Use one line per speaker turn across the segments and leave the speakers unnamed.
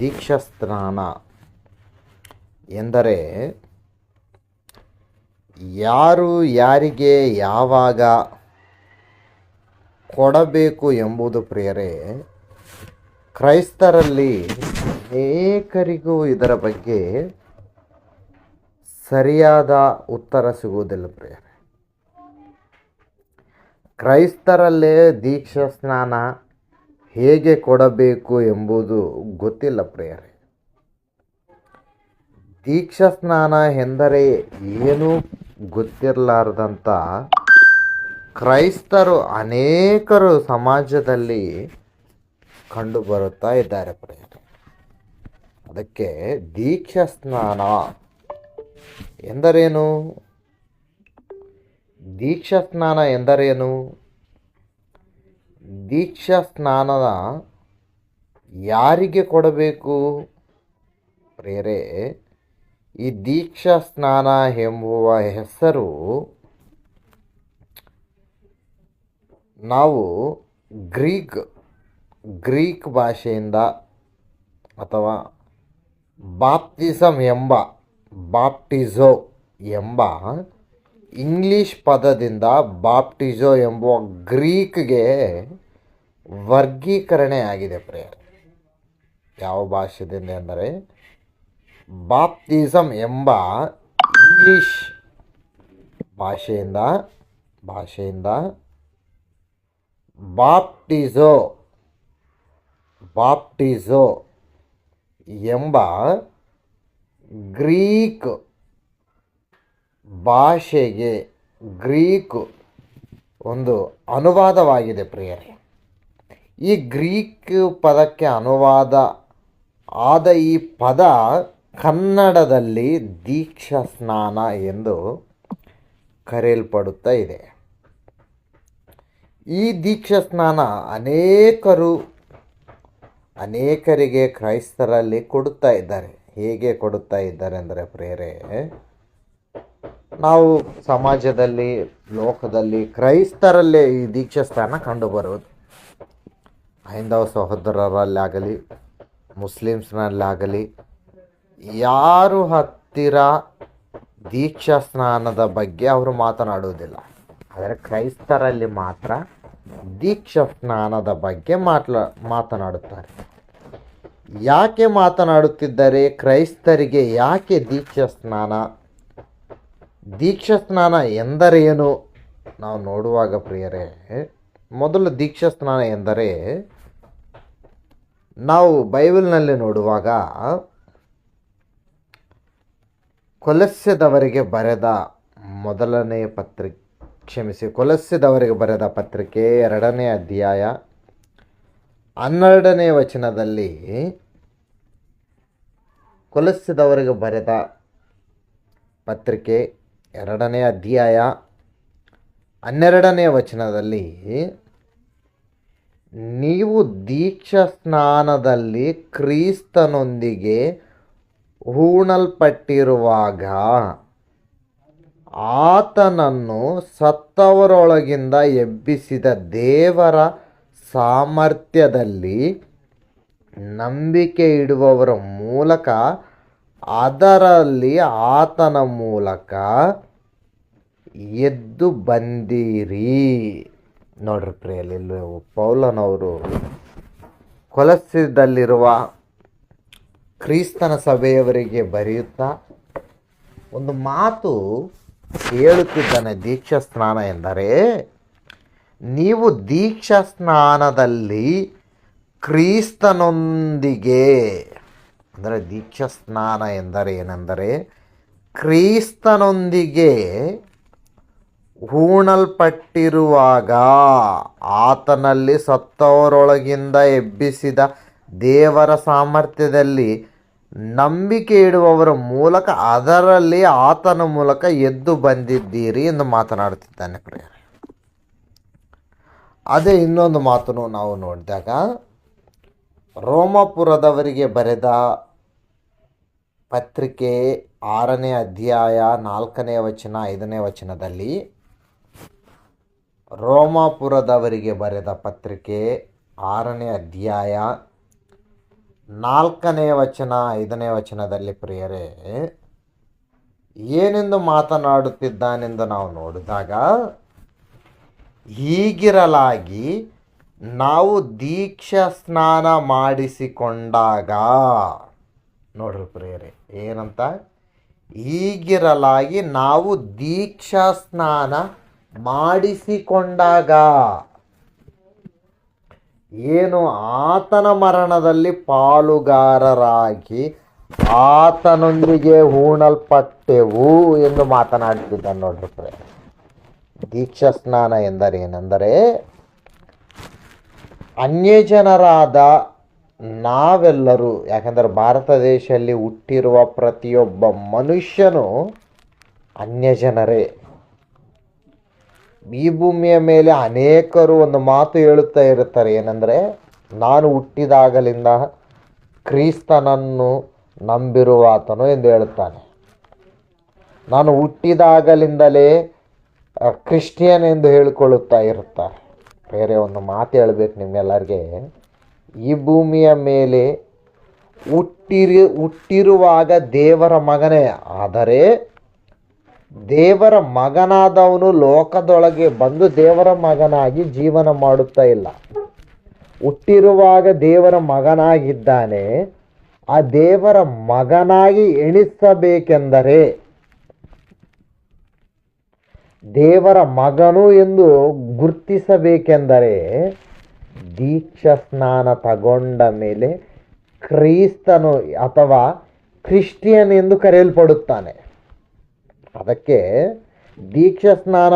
ದೀಕ್ಷಾಸ್ನಾನ ಎಂದರೆ ಯಾರು ಯಾರಿಗೆ ಯಾವಾಗ ಕೊಡಬೇಕು ಎಂಬುದು ಪ್ರಿಯರೇ. ಕ್ರೈಸ್ತರಲ್ಲಿ ಅನೇಕರಿಗೂ ಇದರ ಬಗ್ಗೆ ಸರಿಯಾದ ಉತ್ತರ ಸಿಗುವುದಿಲ್ಲ ಪ್ರಿಯರೇ. ಕ್ರೈಸ್ತರಲ್ಲೇ ದೀಕ್ಷಾಸ್ನಾನ ಹೇಗೆ ಕೊಡಬೇಕು ಎಂಬುದು ಗೊತ್ತಿಲ್ಲ ಪ್ರಿಯರೇ. ದೀಕ್ಷಾಸ್ನಾನ ಎಂದರೆ ಏನೂ ಗೊತ್ತಿರಲಾರ್ದಂಥ ಕ್ರೈಸ್ತರು ಅನೇಕರು ಸಮಾಜದಲ್ಲಿ ಕಂಡುಬರುತ್ತಾ ಇದ್ದಾರೆ ಪ್ರಿಯರೇ. ಅದಕ್ಕೆ ದೀಕ್ಷಾಸ್ನಾನ ಎಂದರೇನು? ದೀಕ್ಷಾಸ್ನಾನ ಎಂದರೇನು? ದೀಕ್ಷಾಸ್ನಾನದ ಯಾರಿಗೆ ಕೊಡಬೇಕು ಪ್ರಿಯರೇ? ಈ ದೀಕ್ಷಾಸ್ನಾನ ಎಂಬುವ ಹೆಸರು ನಾವು ಗ್ರೀಕ್ ಭಾಷೆಯಿಂದ ಅಥವಾ ಬಾಪ್ಟಿಸೋ ಎಂಬ ಇಂಗ್ಲಿಷ್ ಪದದಿಂದ ಬಾಪ್ಟಿಸೋ ಎಂಬುವ ಗ್ರೀಕ್ಗೆ ವರ್ಗೀಕರಣೆ ಆಗಿದೆ ಪ್ರಿಯರೇ. ಯಾವ ಭಾಷೆದಿಂದ ಎಂದರೆ ಬಾಪ್ಟಿಸಮ್ ಎಂಬ ಇಂಗ್ಲಿಷ್ ಭಾಷೆಯಿಂದ ಬಾಪ್ಟಿಸೋ ಎಂಬ ಗ್ರೀಕ್ ಭಾಷೆಗೆ ಒಂದು ಅನುವಾದವಾಗಿದೆ ಪ್ರಿಯರೇ. ಈ ಗ್ರೀಕ್ ಪದಕ್ಕೆ ಅನುವಾದ ಆದ ಈ ಪದ ಕನ್ನಡದಲ್ಲಿ ದೀಕ್ಷಾಸ್ನಾನ ಎಂದು ಕರೆಯಲ್ಪಡುತ್ತಾ ಇದೆ. ಈ ದೀಕ್ಷಾಸ್ನಾನ ಅನೇಕರಿಗೆ ಕ್ರೈಸ್ತರಲ್ಲಿ ಕೊಡುತ್ತಾ ಇದ್ದಾರೆ. ಹೇಗೆ ಕೊಡುತ್ತಾ ಇದ್ದಾರೆ ಅಂದರೆ ಪ್ರಿಯರೇ, ನಾವು ಸಮಾಜದಲ್ಲಿ ಲೋಕದಲ್ಲಿ ಕ್ರೈಸ್ತರಲ್ಲೇ ಈ ದೀಕ್ಷಾಸ್ನಾನ ಕಂಡುಬರುವುದು. ಹೈಂದವ ಸಹೋದರರಲ್ಲಾಗಲಿ ಮುಸ್ಲಿಮ್ಸ್ನಲ್ಲಾಗಲಿ ಯಾರು ಹತ್ತಿರ ದೀಕ್ಷಾಸ್ನಾನದ ಬಗ್ಗೆ ಅವರು ಮಾತನಾಡುವುದಿಲ್ಲ. ಆದರೆ ಕ್ರೈಸ್ತರಲ್ಲಿ ಮಾತ್ರ ದೀಕ್ಷಾಸ್ನಾನದ ಬಗ್ಗೆ ಮಾತನಾಡುತ್ತಾರೆ. ಯಾಕೆ ಮಾತನಾಡುತ್ತಿದ್ದಾರೆ? ಕ್ರೈಸ್ತರಿಗೆ ಯಾಕೆ ದೀಕ್ಷಾಸ್ನಾನ ಎಂದರೇನು ನಾವು ನೋಡುವಾಗ ಪ್ರಿಯರೇ, ಮೊದಲು ದೀಕ್ಷಾಸ್ನಾನ ಎಂದರೆ ನಾವು ಬೈಬಲ್ನಲ್ಲಿ ನೋಡುವಾಗ ಕೊಲಸ್ಸೆದವರಿಗೆ ಬರೆದ ಪತ್ರಿಕೆ 2ನೇ ಅಧ್ಯಾಯ 12ನೇ ವಚನದಲ್ಲಿ ಕೊಲಸ್ಸೆದವರಿಗೆ ಬರೆದ ಪತ್ರಿಕೆ 2ನೇ ಅಧ್ಯಾಯ 12ನೇ ವಚನದಲ್ಲಿ ನೀವು ದೀಕ್ಷಾಸ್ನಾನದಲ್ಲಿ ಕ್ರಿಸ್ತನೊಂದಿಗೆ ಹೂಣಲ್ಪಟ್ಟಿರುವಾಗ ಆತನನ್ನು ಸತ್ತವರೊಳಗಿಂದ ಎಬ್ಬಿಸಿದ ದೇವರ ಸಾಮರ್ಥ್ಯದಲ್ಲಿ ನಂಬಿಕೆ ಇಡುವವರ ಮೂಲಕ ಅದರಲ್ಲಿ ಆತನ ಮೂಲಕ ಎದ್ದು ಬಂದಿರಿ. ನೋಡ್ರಿ ಪ್ರಿಯರೇ, ಇಲ್ಲಿ ಪೌಲನವರು ಕೊಲಸ್ಸೆದಲ್ಲಿರುವ ಕ್ರಿಸ್ತನ ಸಭೆಯವರಿಗೆ ಬರೆಯುತ್ತಾ ಒಂದು ಮಾತು ಹೇಳುತ್ತಿದ್ದಾನೆ. ದೀಕ್ಷಾಸ್ನಾನ ಎಂದರೆ ನೀವು ದೀಕ್ಷಾಸ್ನಾನದಲ್ಲಿ ಕ್ರಿಸ್ತನೊಂದಿಗೆ, ಅಂದರೆ ದೀಕ್ಷಾಸ್ನಾನ ಎಂದರೆ ಏನೆಂದರೆ ಕ್ರಿಸ್ತನೊಂದಿಗೆ ಹೂಣಲ್ಪಟ್ಟಿರುವಾಗ ಆತನಲ್ಲಿ ಸತ್ತವರೊಳಗಿಂದ ಎಬ್ಬಿಸಿದ ದೇವರ ಸಾಮರ್ಥ್ಯದಲ್ಲಿ ನಂಬಿಕೆ ಇಡುವವರ ಮೂಲಕ ಅದರಲ್ಲಿ ಆತನ ಮೂಲಕ ಎದ್ದು ಬಂದಿದ್ದೀರಿ ಎಂದು ಮಾತನಾಡುತ್ತಿದ್ದಾನೆ ಪ್ರಿಯರೇ. ಅದೇ ಇನ್ನೊಂದು ಮಾತನ್ನು ನಾವು ನೋಡಿದಾಗ ರೋಮಾಪುರದವರಿಗೆ ಬರೆದ ಪತ್ರಿಕೆ 6ನೇ ಅಧ್ಯಾಯ 4ನೇ ವಚನ 5ನೇ ವಚನದಲ್ಲಿ ರೋಮಾಪುರದವರಿಗೆ ಬರೆದ ಪತ್ರಿಕೆ 6ನೇ ಅಧ್ಯಾಯ 4ನೇ ವಚನ 5ನೇ ವಚನದಲ್ಲಿ ಪ್ರಿಯರೇ ಏನೆಂದು ಮಾತನಾಡುತ್ತಿದ್ದಾನೆಂದು ನಾವು ನೋಡಿದಾಗ, ಹೀಗಿರಲಾಗಿ ನಾವು ದೀಕ್ಷಾ ಸ್ನಾನ ಮಾಡಿಸಿಕೊಂಡಾಗ, ನೋಡ್ರಿ ಪ್ರಿಯರೇ ಏನಂತ, ಹೀಗಿರಲಾಗಿ ನಾವು ದೀಕ್ಷಾ ಸ್ನಾನ ಮಾಡಿಸಿಕೊಂಡಾಗ, ಏನು ಆತನ ಮರಣದಲ್ಲಿ ಪಾಲುಗಾರರಾಗಿ ಆತನೊಂದಿಗೆ ಹೂಣಲ್ಪಟ್ಟೆವು ಎಂದು ಮಾತನಾಡ್ತಿದ್ದಾನೆ ನೋಡ್ರಿ ಪ್ರಿಯರೇ. ದೀಕ್ಷಾ ಸ್ನಾನ ಎಂದರೇನೆಂದರೆ, ಅನ್ಯಜನರಾದ ನಾವೆಲ್ಲರೂ, ಯಾಕಂದರೆ ಭಾರತ ದೇಶದಲ್ಲಿ ಹುಟ್ಟಿರುವ ಪ್ರತಿಯೊಬ್ಬ ಮನುಷ್ಯನು ಅನ್ಯಜನರೇ. ಈ ಭೂಮಿಯ ಮೇಲೆ ಅನೇಕರು ಒಂದು ಮಾತು ಹೇಳುತ್ತಾ ಇರುತ್ತಾರೆ, ಏನೆಂದರೆ, ನಾನು ಹುಟ್ಟಿದಾಗಲಿಂದ ಕ್ರಿಸ್ತನನ್ನು ನಂಬಿರುವಾತನು ಎಂದು ಹೇಳುತ್ತಾನೆ. ನಾನು ಹುಟ್ಟಿದಾಗಲಿಂದಲೇ ಕ್ರಿಶ್ಚಿಯನ್ ಎಂದು ಹೇಳಿಕೊಳ್ಳುತ್ತಾ ಇರುತ್ತಾರೆ. ಬೇರೆ ಒಂದು ಮಾತು ಹೇಳಬೇಕು ನಿಮ್ಮೆಲ್ಲರಿಗೆ, ಈ ಭೂಮಿಯ ಮೇಲೆ ಹುಟ್ಟಿರುವಾಗ ದೇವರ ಮಗನೇ, ಆದರೆ ದೇವರ ಮಗನಾದವನು ಲೋಕದೊಳಗೆ ಬಂದು ದೇವರ ಮಗನಾಗಿ ಜೀವನ ಮಾಡುತ್ತಾ ಇಲ್ಲ. ಹುಟ್ಟಿರುವಾಗ ದೇವರ ಮಗನಾಗಿದ್ದಾನೆ. ಆ ದೇವರ ಮಗನಾಗಿ ಎಣಿಸಬೇಕೆಂದರೆ, ದೇವರ ಮಗನು ಎಂದು ಗುರುತಿಸಬೇಕೆಂದರೆ ದೀಕ್ಷಾ ಸ್ನಾನ ತಗೊಂಡ ಮೇಲೆ ಕ್ರಿಸ್ತನು ಅಥವಾ ಕ್ರಿಶ್ಚಿಯನ್ ಎಂದು ಕರೆಯಲ್ಪಡುತ್ತಾನೆ. ಅದಕ್ಕೆ ದೀಕ್ಷಾ ಸ್ನಾನ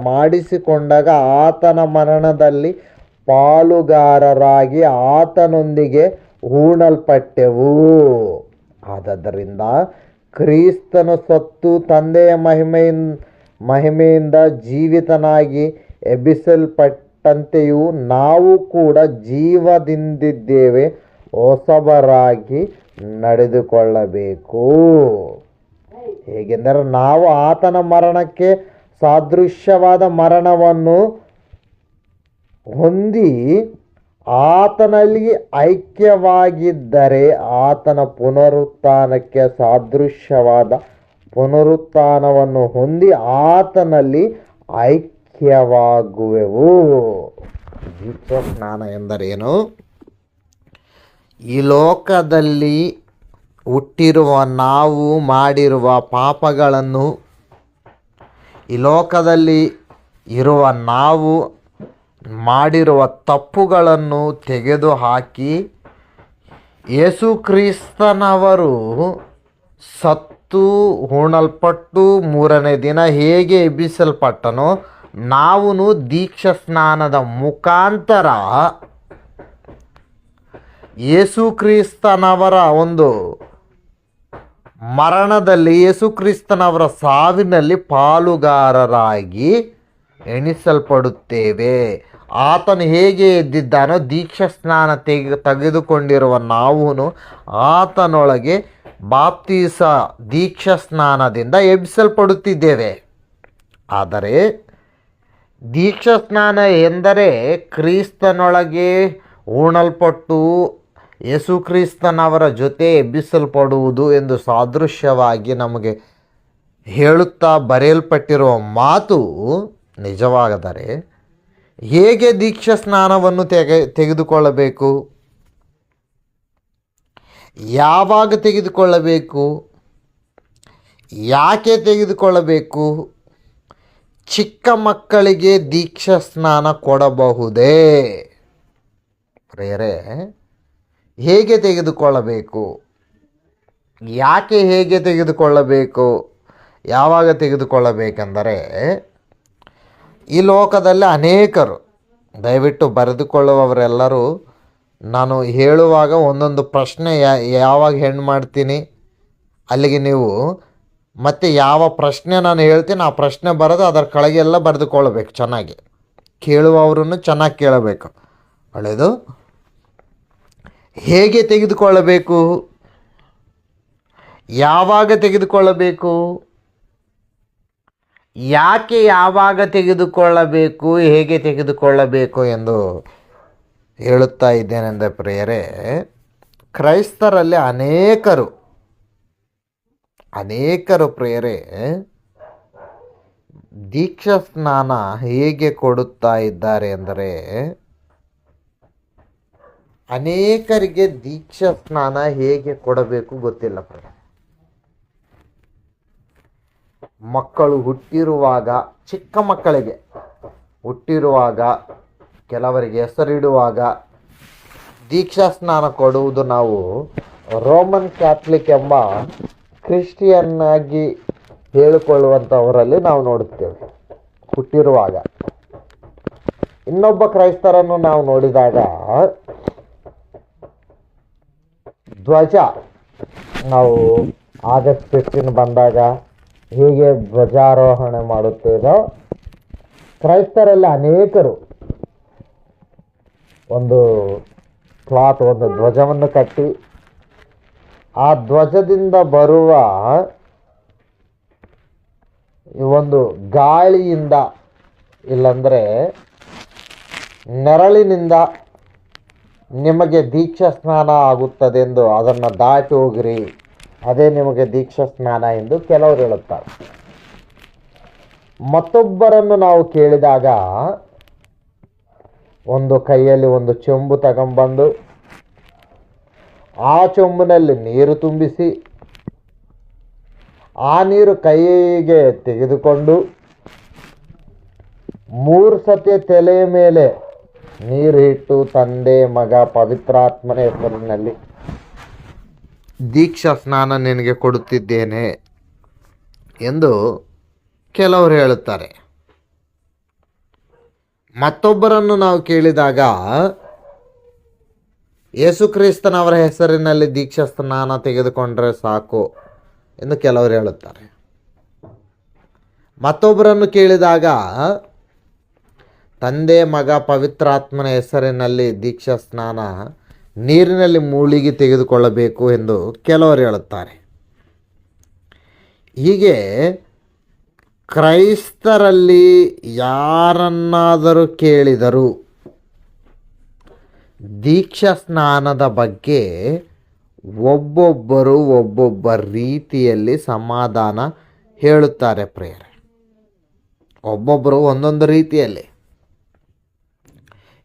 ಮಾಡಿಸಿಕೊಂಡಾಗ ಆತನ ಮರಣದಲ್ಲಿ ಪಾಲುಗಾರರಾಗಿ ಆತನೊಂದಿಗೆ ಹೂಣಲ್ಪಟ್ಟೆವು. ಆದ್ದರಿಂದ ಕ್ರಿಸ್ತನು ಸತ್ತು ತಂದೆಯ ಮಹಿಮೆಯಿಂದ ಜೀವಿತನಾಗಿ ಎಬ್ಬಿಸಲ್ಪಟ್ಟಂತೆಯೂ ನಾವು ಕೂಡ ಜೀವದಿಂದಿದ್ದೇವೆ ಹೊಸಬರಾಗಿ ನಡೆದುಕೊಳ್ಳಬೇಕು. ಹೇಗೆಂದರೆ, ನಾವು ಆತನ ಮರಣಕ್ಕೆ ಸಾದೃಶ್ಯವಾದ ಮರಣವನ್ನು ಹೊಂದಿ ಆತನಲ್ಲಿ ಐಕ್ಯವಾಗಿದ್ದರೆ ಆತನ ಪುನರುತ್ಥಾನಕ್ಕೆ ಸಾದೃಶ್ಯವಾದ ಪುನರುತ್ಥಾನವನ್ನು ಹೊಂದಿ ಆತನಲ್ಲಿ ಐಕ್ಯವಾಗುವೆವು. ದೀಕ್ಷಾ ಸ್ನಾನ ಎಂದರೇನು? ಈ ಲೋಕದಲ್ಲಿ ಹುಟ್ಟಿರುವ ನಾವು ಮಾಡಿರುವ ಪಾಪಗಳನ್ನು, ಈ ಲೋಕದಲ್ಲಿ ಇರುವ ನಾವು ಮಾಡಿರುವ ತಪ್ಪುಗಳನ್ನು ತೆಗೆದುಹಾಕಿ, ಯೇಸು ಕ್ರಿಸ್ತನವರು ಸತ್ತು ಹೂಣಲ್ಪಟ್ಟು 3ನೇ ದಿನ ಹೇಗೆ ಎಬ್ಬಿಸಲ್ಪಟ್ಟನೋ, ನಾವು ದೀಕ್ಷಾ ಸ್ನಾನದ ಮುಖಾಂತರ ಯೇಸು ಕ್ರಿಸ್ತನವರ ಒಂದು ಮರಣದಲ್ಲಿ, ಯೇಸು ಕ್ರಿಸ್ತನವರ ಸಾವಿನಲ್ಲಿ ಪಾಲುಗಾರರಾಗಿ ಎಣಿಸಲ್ಪಡುತ್ತೇವೆ. ಆತನು ಹೇಗೆ ಎದ್ದಿದ್ದಾನೋ ದೀಕ್ಷಾ ಸ್ನಾನ ತೆಗೆದುಕೊಂಡಿರುವ ನಾವು ಆತನೊಳಗೆ ಬಾಪ್ತೀಸ ದೀಕ್ಷಾ ಸ್ನಾನದಿಂದ ಎಬ್ಬಿಸಲ್ಪಡುತ್ತಿದ್ದೇವೆ. ಆದರೆ ದೀಕ್ಷಾ ಸ್ನಾನ ಎಂದರೆ ಕ್ರಿಸ್ತನೊಳಗೆ ಹೂಣಲ್ಪಟ್ಟು ಯೇಸು ಕ್ರಿಸ್ತನವರ ಜೊತೆ ಎಬ್ಬಿಸಲ್ಪಡುವುದು ಎಂದು ಸಾದೃಶ್ಯವಾಗಿ ನಮಗೆ ಹೇಳುತ್ತಾ ಬರೆಯಲ್ಪಟ್ಟಿರುವ ಮಾತು ನಿಜವಾದರೆ, ಹೇಗೆ ದೀಕ್ಷಾ ಸ್ನಾನವನ್ನು ತೆಗೆದುಕೊಳ್ಳಬೇಕು? ಯಾವಾಗ ತೆಗೆದುಕೊಳ್ಳಬೇಕು? ಯಾಕೆ ತೆಗೆದುಕೊಳ್ಳಬೇಕು? ಚಿಕ್ಕ ಮಕ್ಕಳಿಗೆ ದೀಕ್ಷಾ ಸ್ನಾನ ಕೊಡಬಹುದೇ? ಪ್ರಿಯರೇ, ಹೇಗೆ ತೆಗೆದುಕೊಳ್ಳಬೇಕು? ಹೇಗೆ ತೆಗೆದುಕೊಳ್ಳಬೇಕು? ಯಾವಾಗ ತೆಗೆದುಕೊಳ್ಳಬೇಕೆಂದರೆ, ಈ ಲೋಕದಲ್ಲಿ ಅನೇಕರು, ದಯವಿಟ್ಟು ಬರೆದುಕೊಳ್ಳುವವರೆಲ್ಲರೂ ನಾನು ಹೇಳುವಾಗ ಒಂದೊಂದು ಪ್ರಶ್ನೆ ಯಾವಾಗ ಹೆಣ್ಣು ಮಾಡ್ತೀನಿ ಅಲ್ಲಿಗೆ ನೀವು ಮತ್ತೆ ಯಾವ ಪ್ರಶ್ನೆ ನಾನು ಹೇಳ್ತೀನಿ ಆ ಪ್ರಶ್ನೆ ಬರೋದು ಅದರ ಕೆಳಗೆಲ್ಲ ಬರೆದುಕೊಳ್ಳಬೇಕು. ಚೆನ್ನಾಗಿ ಕೇಳುವವರು ಚೆನ್ನಾಗಿ ಕೇಳಬೇಕು. ಒಳ್ಳೆಯದು. ಹೇಗೆ ತೆಗೆದುಕೊಳ್ಳಬೇಕು? ಯಾವಾಗ ತೆಗೆದುಕೊಳ್ಳಬೇಕು? ಯಾವಾಗ ತೆಗೆದುಕೊಳ್ಳಬೇಕು? ಹೇಗೆ ತೆಗೆದುಕೊಳ್ಳಬೇಕು ಎಂದು ಹೇಳುತ್ತಾ ಇದ್ದೇನೆಂದರೆ ಪ್ರಿಯರೇ, ಕ್ರೈಸ್ತರಲ್ಲಿ ಅನೇಕರು ಪ್ರಿಯರೇ ದೀಕ್ಷಾ ಸ್ನಾನ ಹೇಗೆ ಕೊಡುತ್ತಾ ಇದ್ದಾರೆ ಅಂದರೆ, ಅನೇಕರಿಗೆ ದೀಕ್ಷಾ ಸ್ನಾನ ಹೇಗೆ ಕೊಡಬೇಕು ಗೊತ್ತಿಲ್ಲ ಪ್ರಿಯ. ಮಕ್ಕಳು ಹುಟ್ಟಿರುವಾಗ, ಚಿಕ್ಕ ಮಕ್ಕಳಿಗೆ ಹುಟ್ಟಿರುವಾಗ, ಕೆಲವರಿಗೆ ಹೆಸರಿಡುವಾಗ ದೀಕ್ಷಾ ಸ್ನಾನ ಕೊಡುವುದು ನಾವು ರೋಮನ್ ಕ್ಯಾಥಲಿಕ್ ಎಂಬ ಕ್ರಿಶ್ಚಿಯನ್ ಆಗಿ ಹೇಳಿಕೊಳ್ಳುವಂಥವರಲ್ಲಿ ನಾವು ನೋಡುತ್ತೇವೆ. ಹುಟ್ಟಿರುವಾಗ ಇನ್ನೊಬ್ಬ ಕ್ರೈಸ್ತರನ್ನು ನಾವು ನೋಡಿದಾಗ ಧ್ವಜ, ನಾವು ಆಗಸ್ಟ್ 15 ಬಂದಾಗ ಹೇಗೆ ಧ್ವಜಾರೋಹಣೆ ಮಾಡುತ್ತೇವೋ, ಕ್ರೈಸ್ತರಲ್ಲಿ ಅನೇಕರು ಒಂದು ಧ್ವಜವನ್ನು ಕಟ್ಟಿ ಆ ಧ್ವಜದಿಂದ ಬರುವ ಒಂದು ಗಾಳಿಯಿಂದ ಇಲ್ಲಂದರೆ ನೆರಳಿನಿಂದ ನಿಮಗೆ ದೀಕ್ಷಾ ಸ್ನಾನ ಆಗುತ್ತದೆ ಎಂದು ಅದನ್ನು ದಾಟಿ ಹೋಗಿರಿ, ಅದೇ ನಿಮಗೆ ದೀಕ್ಷಾ ಸ್ನಾನ ಎಂದು ಕೆಲವರು ಹೇಳುತ್ತಾರೆ. ಮತ್ತೊಬ್ಬರನ್ನು ನಾವು ಕೇಳಿದಾಗ ಒಂದು ಕೈಯಲ್ಲಿ ಒಂದು ಚೆಂಬು ತಗೊಂಬಂದು ಆ ಚೆಂಬಿನಲ್ಲಿ ನೀರು ತುಂಬಿಸಿ ಆ ನೀರು ಕೈಗೆ ತೆಗೆದುಕೊಂಡು 3 ಸತಿ ತಲೆಯ ಮೇಲೆ ನೀರು ಇಟ್ಟು ತಂದೆ ಮಗ ಪವಿತ್ರಾತ್ಮನ ಹೆಸರಿನಲ್ಲಿ ದೀಕ್ಷಾ ಸ್ನಾನ ನಿನಗೆ ಕೊಡುತ್ತಿದ್ದೇನೆ ಎಂದು ಕೆಲವರು ಹೇಳುತ್ತಾರೆ. ಮತ್ತೊಬ್ಬರನ್ನು ನಾವು ಕೇಳಿದಾಗ ಯೇಸು ಕ್ರಿಸ್ತನವರ ಹೆಸರಿನಲ್ಲಿ ದೀಕ್ಷಾ ಸ್ನಾನ ತೆಗೆದುಕೊಂಡ್ರೆ ಸಾಕು ಎಂದು ಕೆಲವರು ಹೇಳುತ್ತಾರೆ. ಮತ್ತೊಬ್ಬರನ್ನು ಕೇಳಿದಾಗ ತಂದೆ ಮಗ ಪವಿತ್ರಾತ್ಮನ ಹೆಸರಿನಲ್ಲಿ ದೀಕ್ಷಾ ಸ್ನಾನ ನೀರಿನಲ್ಲಿ ಮುಳುಗಿ ತೆಗೆದುಕೊಳ್ಳಬೇಕು ಎಂದು ಕೆಲವರು ಹೇಳುತ್ತಾರೆ. ಹೀಗೆ ಕ್ರೈಸ್ತರಲ್ಲಿ ಯಾರನ್ನಾದರೂ ಕೇಳಿದರೂ ದೀಕ್ಷಾ ಸ್ನಾನದ ಬಗ್ಗೆ ಒಬ್ಬೊಬ್ಬರು ಒಬ್ಬೊಬ್ಬ ರೀತಿಯಲ್ಲಿ ಸಮಾಧಾನ ಹೇಳುತ್ತಾರೆ ಪ್ರಿಯರೇ. ಒಬ್ಬೊಬ್ಬರು ಒಂದೊಂದು ರೀತಿಯಲ್ಲಿ.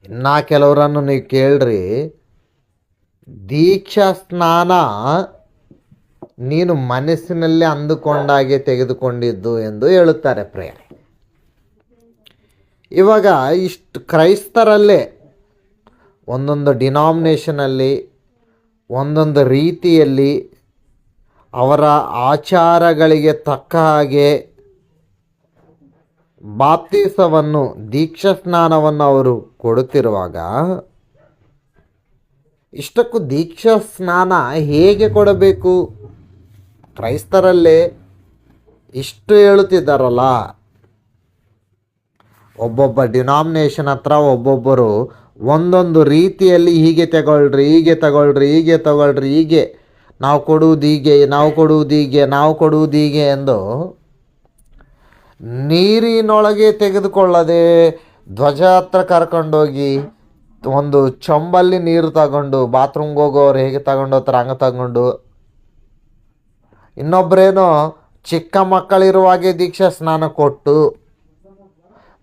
ಇನ್ನು ಕೆಲವರನ್ನು ನೀವು ಕೇಳ್ರಿ, ದೀಕ್ಷಾ ಸ್ನಾನ ನೀನು ಮನಸ್ಸಿನಲ್ಲಿ ಅಂದುಕೊಂಡಾಗೆ ತೆಗೆದುಕೊಂಡಿದ್ದು ಎಂದು ಹೇಳುತ್ತಾರೆ ಪ್ರಿಯರೇ. ಇವಾಗ ಇಷ್ಟು ಕ್ರೈಸ್ತರಲ್ಲೇ ಒಂದೊಂದು ಡಿನಾಮಿನೇಷನಲ್ಲಿ ಒಂದೊಂದು ರೀತಿಯಲ್ಲಿ ಅವರ ಆಚಾರಗಳಿಗೆ ತಕ್ಕ ಹಾಗೆ ಬಾಪ್ತಿಸವನ್ನು ದೀಕ್ಷಾ ಸ್ನಾನವನ್ನು ಅವರು ಕೊಡುತ್ತಿರುವಾಗ, ಇಷ್ಟಕ್ಕೂ ದೀಕ್ಷಾ ಸ್ನಾನ ಹೇಗೆ ಕೊಡಬೇಕು ಕ್ರೈಸ್ತರಲ್ಲೇ ಇಷ್ಟು ಹೇಳುತ್ತಿದ್ದಾರಲ್ಲ. ಒಬ್ಬೊಬ್ಬ ಡಿನಾಮಿನೇಷನ್ ಹತ್ರ ಒಬ್ಬೊಬ್ಬರು ಒಂದೊಂದು ರೀತಿಯಲ್ಲಿ ಹೀಗೆ ತಗೊಳ್ರಿ, ಹೀಗೆ ತಗೊಳ್ರಿ, ಹೀಗೆ ತಗೊಳ್ರಿ, ಹೀಗೆ ನಾವು ಕೊಡುವುದು ಹೀಗೆ ಎಂದು ನೀರಿನೊಳಗೆ ತೆಗೆದುಕೊಳ್ಳದೆ ಧ್ವಜ ಹತ್ರ ಕರ್ಕೊಂಡೋಗಿ ಒಂದು ಚೊಂಬಲ್ಲಿ ನೀರು ತಗೊಂಡು, ಬಾತ್ರೂಮ್ಗೆ ಹೋಗೋರು ಹೇಗೆ ತಗೊಂಡೋಗ್ತಾರೆ ಹಂಗೆ ತಗೊಂಡು, ಇನ್ನೊಬ್ಬರೇನೋ ಚಿಕ್ಕ ಮಕ್ಕಳಿರುವಾಗೆ ದೀಕ್ಷಾ ಸ್ನಾನ ಕೊಟ್ಟು,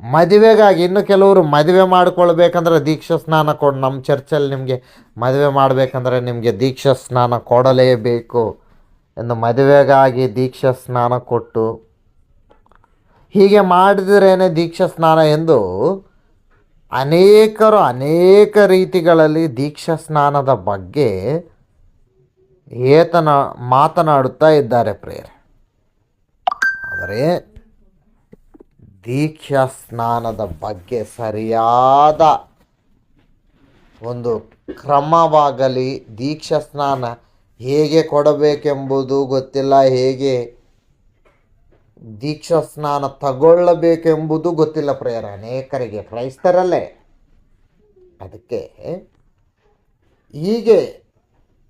ಮದುವೆಗಾಗಿ ಇನ್ನು ಕೆಲವರು ಮದುವೆ ಮಾಡಿಕೊಳ್ಬೇಕಂದ್ರೆ ದೀಕ್ಷಾ ಸ್ನಾನ ಕೊಡು, ನಮ್ಮ ಚರ್ಚಲ್ಲಿ ನಿಮಗೆ ಮದುವೆ ಮಾಡಬೇಕಂದ್ರೆ ನಿಮಗೆ ದೀಕ್ಷಾ ಸ್ನಾನ ಕೊಡಲೇಬೇಕು ಎಂದು ಮದುವೆಗಾಗಿ ದೀಕ್ಷಾ ಸ್ನಾನ ಕೊಟ್ಟು, ಹೀಗೆ ಮಾಡಿದ್ರೇನೆ ದೀಕ್ಷಾ ಸ್ನಾನ ಎಂದು ಅನೇಕರು ಅನೇಕ ರೀತಿಗಳಲ್ಲಿ ದೀಕ್ಷಾ ಸ್ನಾನದ ಬಗ್ಗೆ ಮಾತನಾಡುತ್ತಾ ಇದ್ದಾರೆ ಪ್ರಿಯರೇ. ಆದರೆ ದೀಕ್ಷಾ ಸ್ನಾನದ ಬಗ್ಗೆ ಸರಿಯಾದ ಒಂದು ಕ್ರಮವಾಗಲಿ, ದೀಕ್ಷಾ ಸ್ನಾನ ಹೇಗೆ ಕೊಡಬೇಕೆಂಬುದು ಗೊತ್ತಿಲ್ಲ, ಹೇಗೆ ದೀಕ್ಷಾ ಸ್ನಾನ ತಗೊಳ್ಳಬೇಕೆಂಬುದು ಗೊತ್ತಿಲ್ಲ ಪ್ರಿಯರೇ ಅನೇಕರಿಗೆ, ಕ್ರೈಸ್ತರಲ್ಲೇ. ಅದಕ್ಕೆ ಹೀಗೆ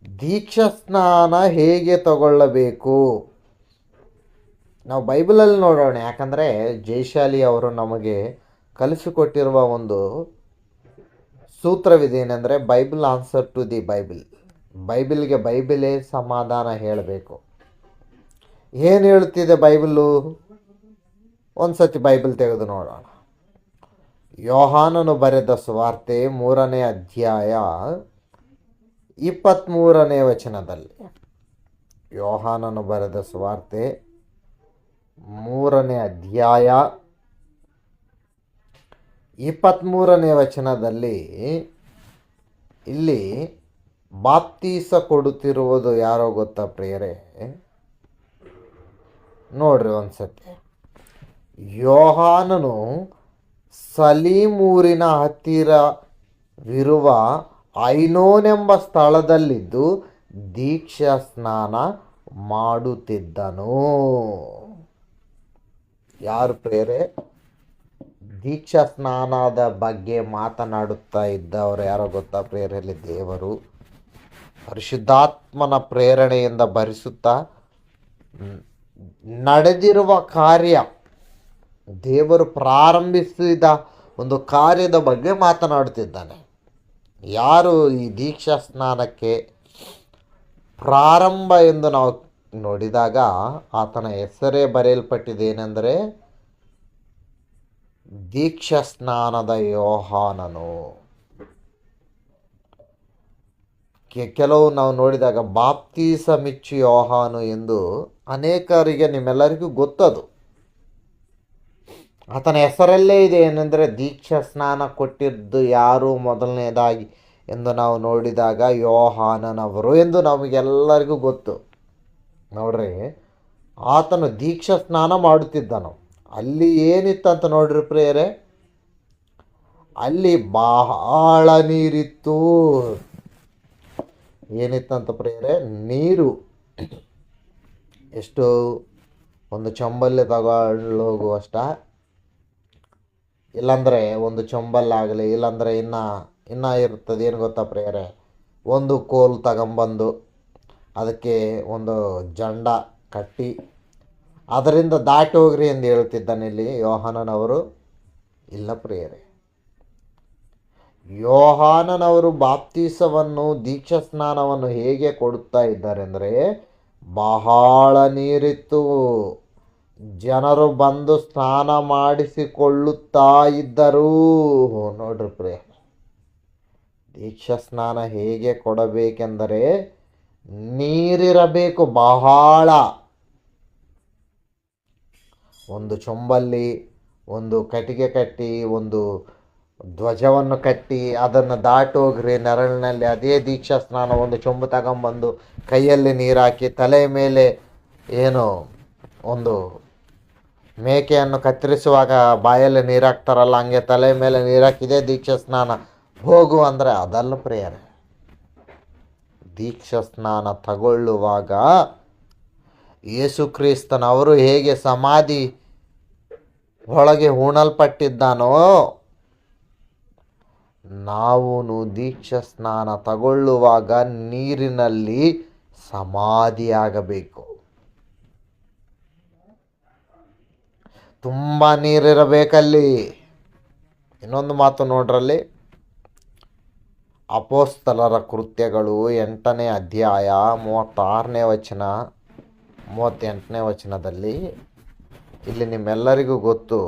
ದೀಕ್ಷಾ ಸ್ನಾನ ಹೇಗೆ ತಗೊಳ್ಳಬೇಕು ನಾವು ಬೈಬಲಲ್ಲಿ ನೋಡೋಣ. ಯಾಕಂದರೆ ಜಯಶಾಲಿ ಅವರು ನಮಗೆ ಕಲಿಸಿಕೊಟ್ಟಿರುವ ಒಂದು ಸೂತ್ರವಿದೇನೆಂದರೆ Bible answer to the Bible. ಬೈಬಲ್ಗೆ ಬೈಬಲೇ ಸಮಾಧಾನ ಹೇಳಬೇಕು. ಏನು ಹೇಳ್ತಿದೆ ಬೈಬಲು? ಒಂದು ಸತಿ ಬೈಬಲ್ ತೆಗೆದು ನೋಡೋಣ. ಯೋಹಾನನು ಬರೆದ ಸುವಾರ್ತೆ 3ನೇ ಅಧ್ಯಾಯ 23ನೇ ವಚನದಲ್ಲಿ. ಯೋಹಾನನು ಬರೆದ ಸುವಾರ್ತೆ 3ನೇ ಅಧ್ಯಾಯ 23ನೇ ವಚನದಲ್ಲಿ ಇಲ್ಲಿ ಬಾಪ್ತೀಸ ಕೊಡುತ್ತಿರುವುದು ಯಾರೋ ಗೊತ್ತಾ ಪ್ರಿಯರೇ? ನೋಡ್ರಿ ಒಂದ್ಸತಿ. ಯೋಹಾನನು ಸಲೀಮೂರಿನ ಹತ್ತಿರವಿರುವ ಐನೋನೆಂಬ ಸ್ಥಳದಲ್ಲಿದ್ದು ದೀಕ್ಷಾ ಸ್ನಾನ ಮಾಡುತ್ತಿದ್ದನು. ಯಾರು ಪ್ರಿಯರೇ? ದೀಕ್ಷಾ ಸ್ನಾನದ ಬಗ್ಗೆ ಮಾತನಾಡುತ್ತಾ ಇದ್ದವರು ಯಾರೋ ಗೊತ್ತಾ ಪ್ರಿಯರಲ್ಲಿ? ದೇವರು ಪರಿಶುದ್ಧಾತ್ಮನ ಪ್ರೇರಣೆಯಿಂದ ಭರಿಸುತ್ತಾ ನಡೆದಿರುವ ಕಾರ್ಯ, ದೇವರು ಪ್ರಾರಂಭಿಸಿದ ಒಂದು ಕಾರ್ಯದ ಬಗ್ಗೆ ಮಾತನಾಡುತ್ತಿದ್ದಾನೆ. ಯಾರು ಈ ದೀಕ್ಷಾ ಸ್ನಾನಕ್ಕೆ ಪ್ರಾರಂಭ ಎಂದು ನಾವು ನೋಡಿದಾಗ ಆತನ ಹೆಸರೇ ಬರೆಯಲ್ಪಟ್ಟಿದ್ದೇನೆಂದರೆ ದೀಕ್ಷಾ ಸ್ನಾನದ ಯೋಹಾನನು. ಕೆಲವು ನಾವು ನೋಡಿದಾಗ ಬಾಪ್ತೀಸ ಮಿಚ್ಚು ಯೋಹಾನು ಎಂದು ಅನೇಕರಿಗೆ, ನಿಮ್ಮೆಲ್ಲರಿಗೂ ಗೊತ್ತದು. ಆತನ ಹೆಸರಲ್ಲೇ ಇದೆ ಏನೆಂದರೆ ದೀಕ್ಷಾ ಸ್ನಾನ ಕೊಟ್ಟಿದ್ದು ಯಾರು ಮೊದಲನೇದಾಗಿ ಎಂದು ನಾವು ನೋಡಿದಾಗ ಯೋಹಾನನವರು ಎಂದು ನಮಗೆಲ್ಲರಿಗೂ ಗೊತ್ತು. ನೋಡ್ರಿ, ಆತನು ದೀಕ್ಷಾ ಸ್ನಾನ ಮಾಡುತ್ತಿದ್ದನು. ಅಲ್ಲಿ ಏನಿತ್ತಂತ ನೋಡ್ರಿ ಪ್ರಿಯರೇ? ಅಲ್ಲಿ ಬಹಳ ನೀರಿತ್ತು. ಏನಿತ್ತಂತ ಪ್ರಿಯರೇ? ನೀರು. ಎಷ್ಟು? ಒಂದು ಚಂಬಲ್ಲಿ ತಗೊಳ್ಳೋಗುವಷ್ಟ, ಇಲ್ಲಾಂದರೆ ಒಂದು ಚಂಬಲ್ಲಾಗಲಿ, ಇಲ್ಲಾಂದರೆ ಇನ್ನೂ ಇರ್ತದೆ. ಏನು ಗೊತ್ತಾ ಪ್ರಿಯರೇ? ಒಂದು ಕೋಲು ತಗೊಂಬಂದು ಅದಕ್ಕೆ ಒಂದು ಜಂಡ ಕಟ್ಟಿ ಅದರಿಂದ ದಾಟಿ ಹೋಗ್ರಿ ಎಂದು ಹೇಳ್ತಿದ್ದಾನೆ ಇಲ್ಲಿ ಯೋಹಾನನವರು. ಇಲ್ಲ ಪ್ರಿಯರೇ, ಯೋಹಾನನವರು ಬಾಪ್ತೀಸವನ್ನು, ದೀಕ್ಷಾ ಸ್ನಾನವನ್ನು ಹೇಗೆ ಕೊಡುತ್ತಾ ಇದ್ದಾರೆ ಅಂದರೆ ಬಹಳ ನೀರಿತ್ತು. ಜನರು ಬಂದು ಸ್ನಾನ ಮಾಡಿಸಿಕೊಳ್ಳುತ್ತಾ ಇದ್ದರು. ನೋಡ್ರಿ ಪ್ರಿಯ, ದೀಕ್ಷಾ ಸ್ನಾನ ಹೇಗೆ ಕೊಡಬೇಕೆಂದರೆ ನೀರಿರಬೇಕು ಬಹಳ. ಒಂದು ಚೊಂಬಲ್ಲಿ ಒಂದು ಕಟ್ಟಿಗೆ ಕಟ್ಟಿ, ಒಂದು ಧ್ವಜವನ್ನು ಕಟ್ಟಿ ಅದನ್ನು ದಾಟೋಗ್ರಿ ನೆರಳಿನಲ್ಲಿ. ಅದೇ ದೀಕ್ಷಾ ಸ್ನಾನ. ಒಂದು ಚೊಂಬು ತಗೊಂಬಂದು ಕೈಯಲ್ಲಿ ನೀರು ಹಾಕಿ, ತಲೆ ಮೇಲೆ ಏನು ಒಂದು ಮೇಕೆಯನ್ನು ಕತ್ತರಿಸುವಾಗ ಬಾಯಲ್ಲಿ ನೀರು ಹಾಕ್ತಾರಲ್ಲ, ಹಂಗೆ ತಲೆ ಮೇಲೆ ನೀರು ಹಾಕಿದೆ ದೀಕ್ಷಾ ಸ್ನಾನ ಹೋಗು ಅಂದರೆ ಅದಲ್ಲ ಪ್ರಿಯರೇ. ದೀಕ್ಷಾ ಸ್ನಾನ ತಗೊಳ್ಳುವಾಗ ಯೇಸು ಕ್ರಿಸ್ತನವರು ಹೇಗೆ ಸಮಾಧಿ ಒಳಗೆ ಹೂಣಲ್ಪಟ್ಟಿದ್ದಾನೋ, ನಾವು ದೀಕ್ಷಾ ಸ್ನಾನ ತಗೊಳ್ಳುವಾಗ ನೀರಿನಲ್ಲಿ ಸಮಾಧಿಯಾಗಬೇಕು. ತುಂಬ ನೀರಿರಬೇಕಲ್ಲಿ. ಇನ್ನೊಂದು ಮಾತು ನೋಡ್ರಲ್ಲಿ, ಅಪೊಸ್ತಲರ ಕೃತ್ಯಗಳು 8ನೇ ಅಧ್ಯಾಯ 36ನೇ ವಚನ 38ನೇ ವಚನದಲ್ಲಿ ಇಲ್ಲಿ ನಿಮ್ಮೆಲ್ಲರಿಗೂ ಗೊತ್ತು,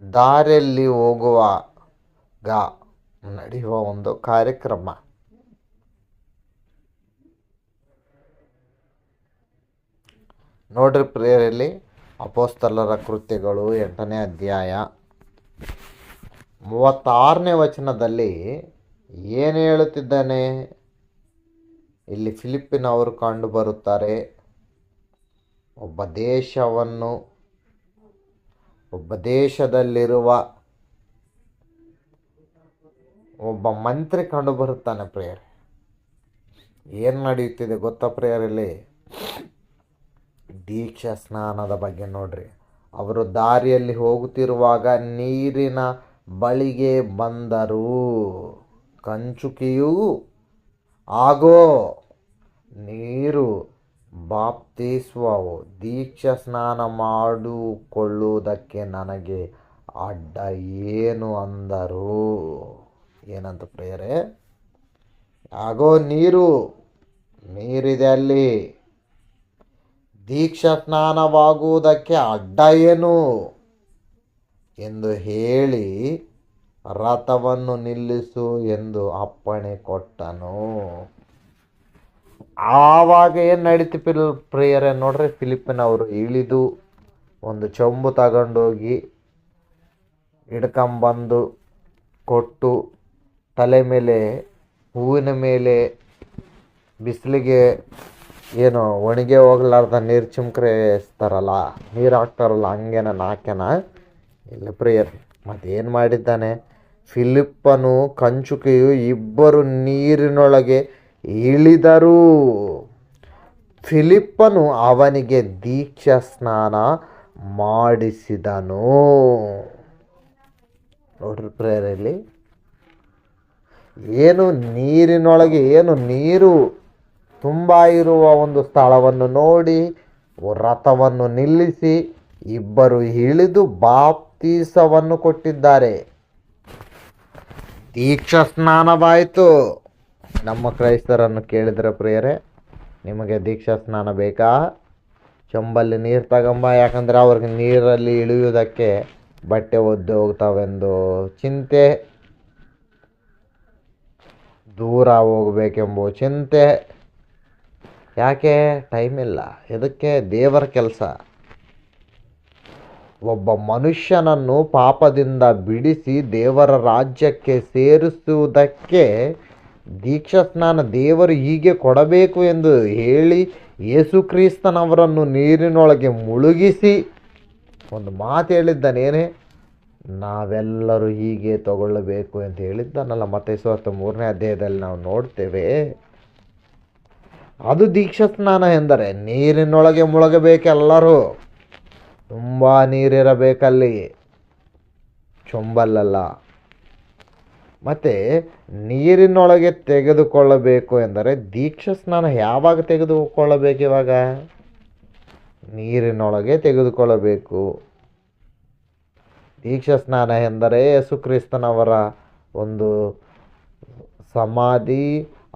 ದಾರಿಯಲ್ಲಿ ಹೋಗುವಾಗ ನಡೆಯುವ ಒಂದು ಕಾರ್ಯಕ್ರಮ. ನೋಡ್ರಿ ಪ್ರಿಯರಲ್ಲಿ, ಅಪೊಸ್ತಲರ ಕೃತ್ಯಗಳು 8ನೇ ಅಧ್ಯಾಯ 36ನೇ ವಚನದಲ್ಲಿ ಏನು ಹೇಳುತ್ತಿದ್ದಾನೆ? ಇಲ್ಲಿ ಫಿಲಿಪ್ಪಿನವರು ಕಂಡು ಬರುತ್ತಾರೆ. ಒಬ್ಬ ದೇಶದಲ್ಲಿರುವ ಒಬ್ಬ ಮಂತ್ರಿ ಕಂಡು ಬರುತ್ತಾನೆ ಪ್ರಿಯರೇ. ಏನು ನಡೆಯುತ್ತಿದೆ ಗೊತ್ತಾ ಪ್ರಿಯರಲ್ಲಿ? ದೀಕ್ಷಾ ಸ್ನಾನದ ಬಗ್ಗೆ ನೋಡ್ರಿ. ಅವರು ದಾರಿಯಲ್ಲಿ ಹೋಗುತ್ತಿರುವಾಗ ನೀರಿನ ಬಳಿಗೆ ಬಂದರು. ಕಂಚುಕಿಯೂ ಆಗೋ ನೀರು ಬಾಪ್ತಿಸ್ಮವು, ದೀಕ್ಷಾ ಸ್ನಾನ ಮಾಡಿಕೊಳ್ಳುವುದಕ್ಕೆ ನನಗೆ ಅಡ್ಡ ಏನು ಅಂದರು. ಏನಂತ ಪ್ರಿಯರೇ? ಯಾಗೋ ನೀರಿದೆ ಅಲ್ಲಿ, ದೀಕ್ಷಾ ಸ್ನಾನವಾಗುವುದಕ್ಕೆ ಅಡ್ಡ ಏನು ಎಂದು ಹೇಳಿ ರಥವನ್ನು ನಿಲ್ಲಿಸು ಎಂದು ಅಪ್ಪಣೆ ಕೊಟ್ಟನು. ಆವಾಗ ಏನು ನಡೀತಿ ಪ್ರಿಯರೇ ನೋಡ್ರಿ, ಫಿಲಿಪ್ಪಿನವರು ಇಳಿದು ಒಂದು ಚೊಂಬು ತಗೊಂಡೋಗಿ ಹಿಡ್ಕೊಂಬಂದು ಕೊಟ್ಟು, ತಲೆ ಮೇಲೆ ಹೂವಿನ ಮೇಲೆ ಬಿಸಿಲಿಗೆ ಏನು ಒಣಗೆ ಹೋಗ್ಲಾರ್ದ ನೀರು ಚಿಮ್ಕ್ರಿಸ್ತಾರಲ್ಲ, ನೀರು ಹಾಕ್ತಾರಲ್ಲ, ಹಂಗೇನ ನಾಕ್ಯನ ಇಲ್ಲ ಪ್ರಿಯರ್. ಮತ್ತೇನು ಮಾಡಿದ್ದಾನೆ? ಫಿಲಿಪ್ಪನು ಕಂಚುಕಿಯು ಇಬ್ಬರು ನೀರಿನೊಳಗೆ ಇಳಿದರು. ಫಿಲಿಪ್ಪನು ಅವನಿಗೆ ದೀಕ್ಷಾ ಸ್ನಾನ ಮಾಡಿಸಿದನು. ನೋಡ್ರಿ ಪ್ರೇರಲ್ಲಿ, ಏನು ನೀರಿನೊಳಗೆ ನೀರು ತುಂಬ ಇರುವ ಒಂದು ಸ್ಥಳವನ್ನು ನೋಡಿ ರಥವನ್ನು ನಿಲ್ಲಿಸಿ ಇಬ್ಬರು ಇಳಿದು ಬಾಪ್ತೀಸವನ್ನು ಕೊಟ್ಟಿದ್ದಾರೆ. ದೀಕ್ಷಾ ಸ್ನಾನವಾಯಿತು. ನಮ್ಮ ಕ್ರೈಸ್ತರನ್ನು ಕೇಳಿದರೆ ಪ್ರಿಯರೇ, ನಿಮಗೆ ದೀಕ್ಷಾ ಸ್ನಾನ ಬೇಕಾ? ಚೊಂಬಲ್ಲಿ ನೀರು ತಗೊಂಬ, ಯಾಕಂದರೆ ಅವ್ರಿಗೆ ನೀರಲ್ಲಿ ಇಳಿಯುವುದಕ್ಕೆ ಬಟ್ಟೆ ಒದ್ದು ಹೋಗ್ತಾವೆಂದು ಚಿಂತೆ, ದೂರ ಹೋಗಬೇಕೆಂಬ ಚಿಂತೆ. ಯಾಕೆ? ಟೈಮ್ ಇಲ್ಲ. ಇದಕ್ಕೆ ದೇವರ ಕೆಲಸ. ಒಬ್ಬ ಮನುಷ್ಯನನ್ನು ಪಾಪದಿಂದ ಬಿಡಿಸಿ ದೇವರ ರಾಜ್ಯಕ್ಕೆ ಸೇರಿಸುವುದಕ್ಕೆ ದೀಕ್ಷಾ ಸ್ನಾನ ದೇವರು ಹೀಗೆ ಕೊಡಬೇಕು ಎಂದು ಹೇಳಿ ಯೇಸು ಕ್ರಿಸ್ತನವರನ್ನು ನೀರಿನೊಳಗೆ ಮುಳುಗಿಸಿ ಒಂದು ಮಾತು ಹೇಳಿದ್ದಾನೇನೆ, ನಾವೆಲ್ಲರೂ ಹೀಗೆ ತಗೊಳ್ಳಬೇಕು ಅಂತ ಹೇಳಿದ್ದಾನಲ್ಲ. ಮತ್ತೈ ಸುವಾರ್ತೆ 3ನೇ ಅಧ್ಯಾಯದಲ್ಲಿ ನಾವು ನೋಡ್ತೇವೆ. ಅದು ದೀಕ್ಷಾ ಸ್ನಾನ ಎಂದರೆ ನೀರಿನೊಳಗೆ ಮುಳುಗಬೇಕೆಲ್ಲರೂ. ತುಂಬ ನೀರಿರಬೇಕಲ್ಲಿ, ಚೊಂಬಲ್ಲಲ್ಲ. ಮತ್ತು ನೀರಿನೊಳಗೆ ತೆಗೆದುಕೊಳ್ಳಬೇಕು ಎಂದರೆ ದೀಕ್ಷಾ ಸ್ನಾನ ಯಾವಾಗ ತೆಗೆದುಕೊಳ್ಳಬೇಕು? ಇವಾಗ ನೀರಿನೊಳಗೆ ತೆಗೆದುಕೊಳ್ಳಬೇಕು. ದೀಕ್ಷಾ ಸ್ನಾನ ಎಂದರೆ ಯೇಸು ಕ್ರಿಸ್ತನವರ ಒಂದು ಸಮಾಧಿ,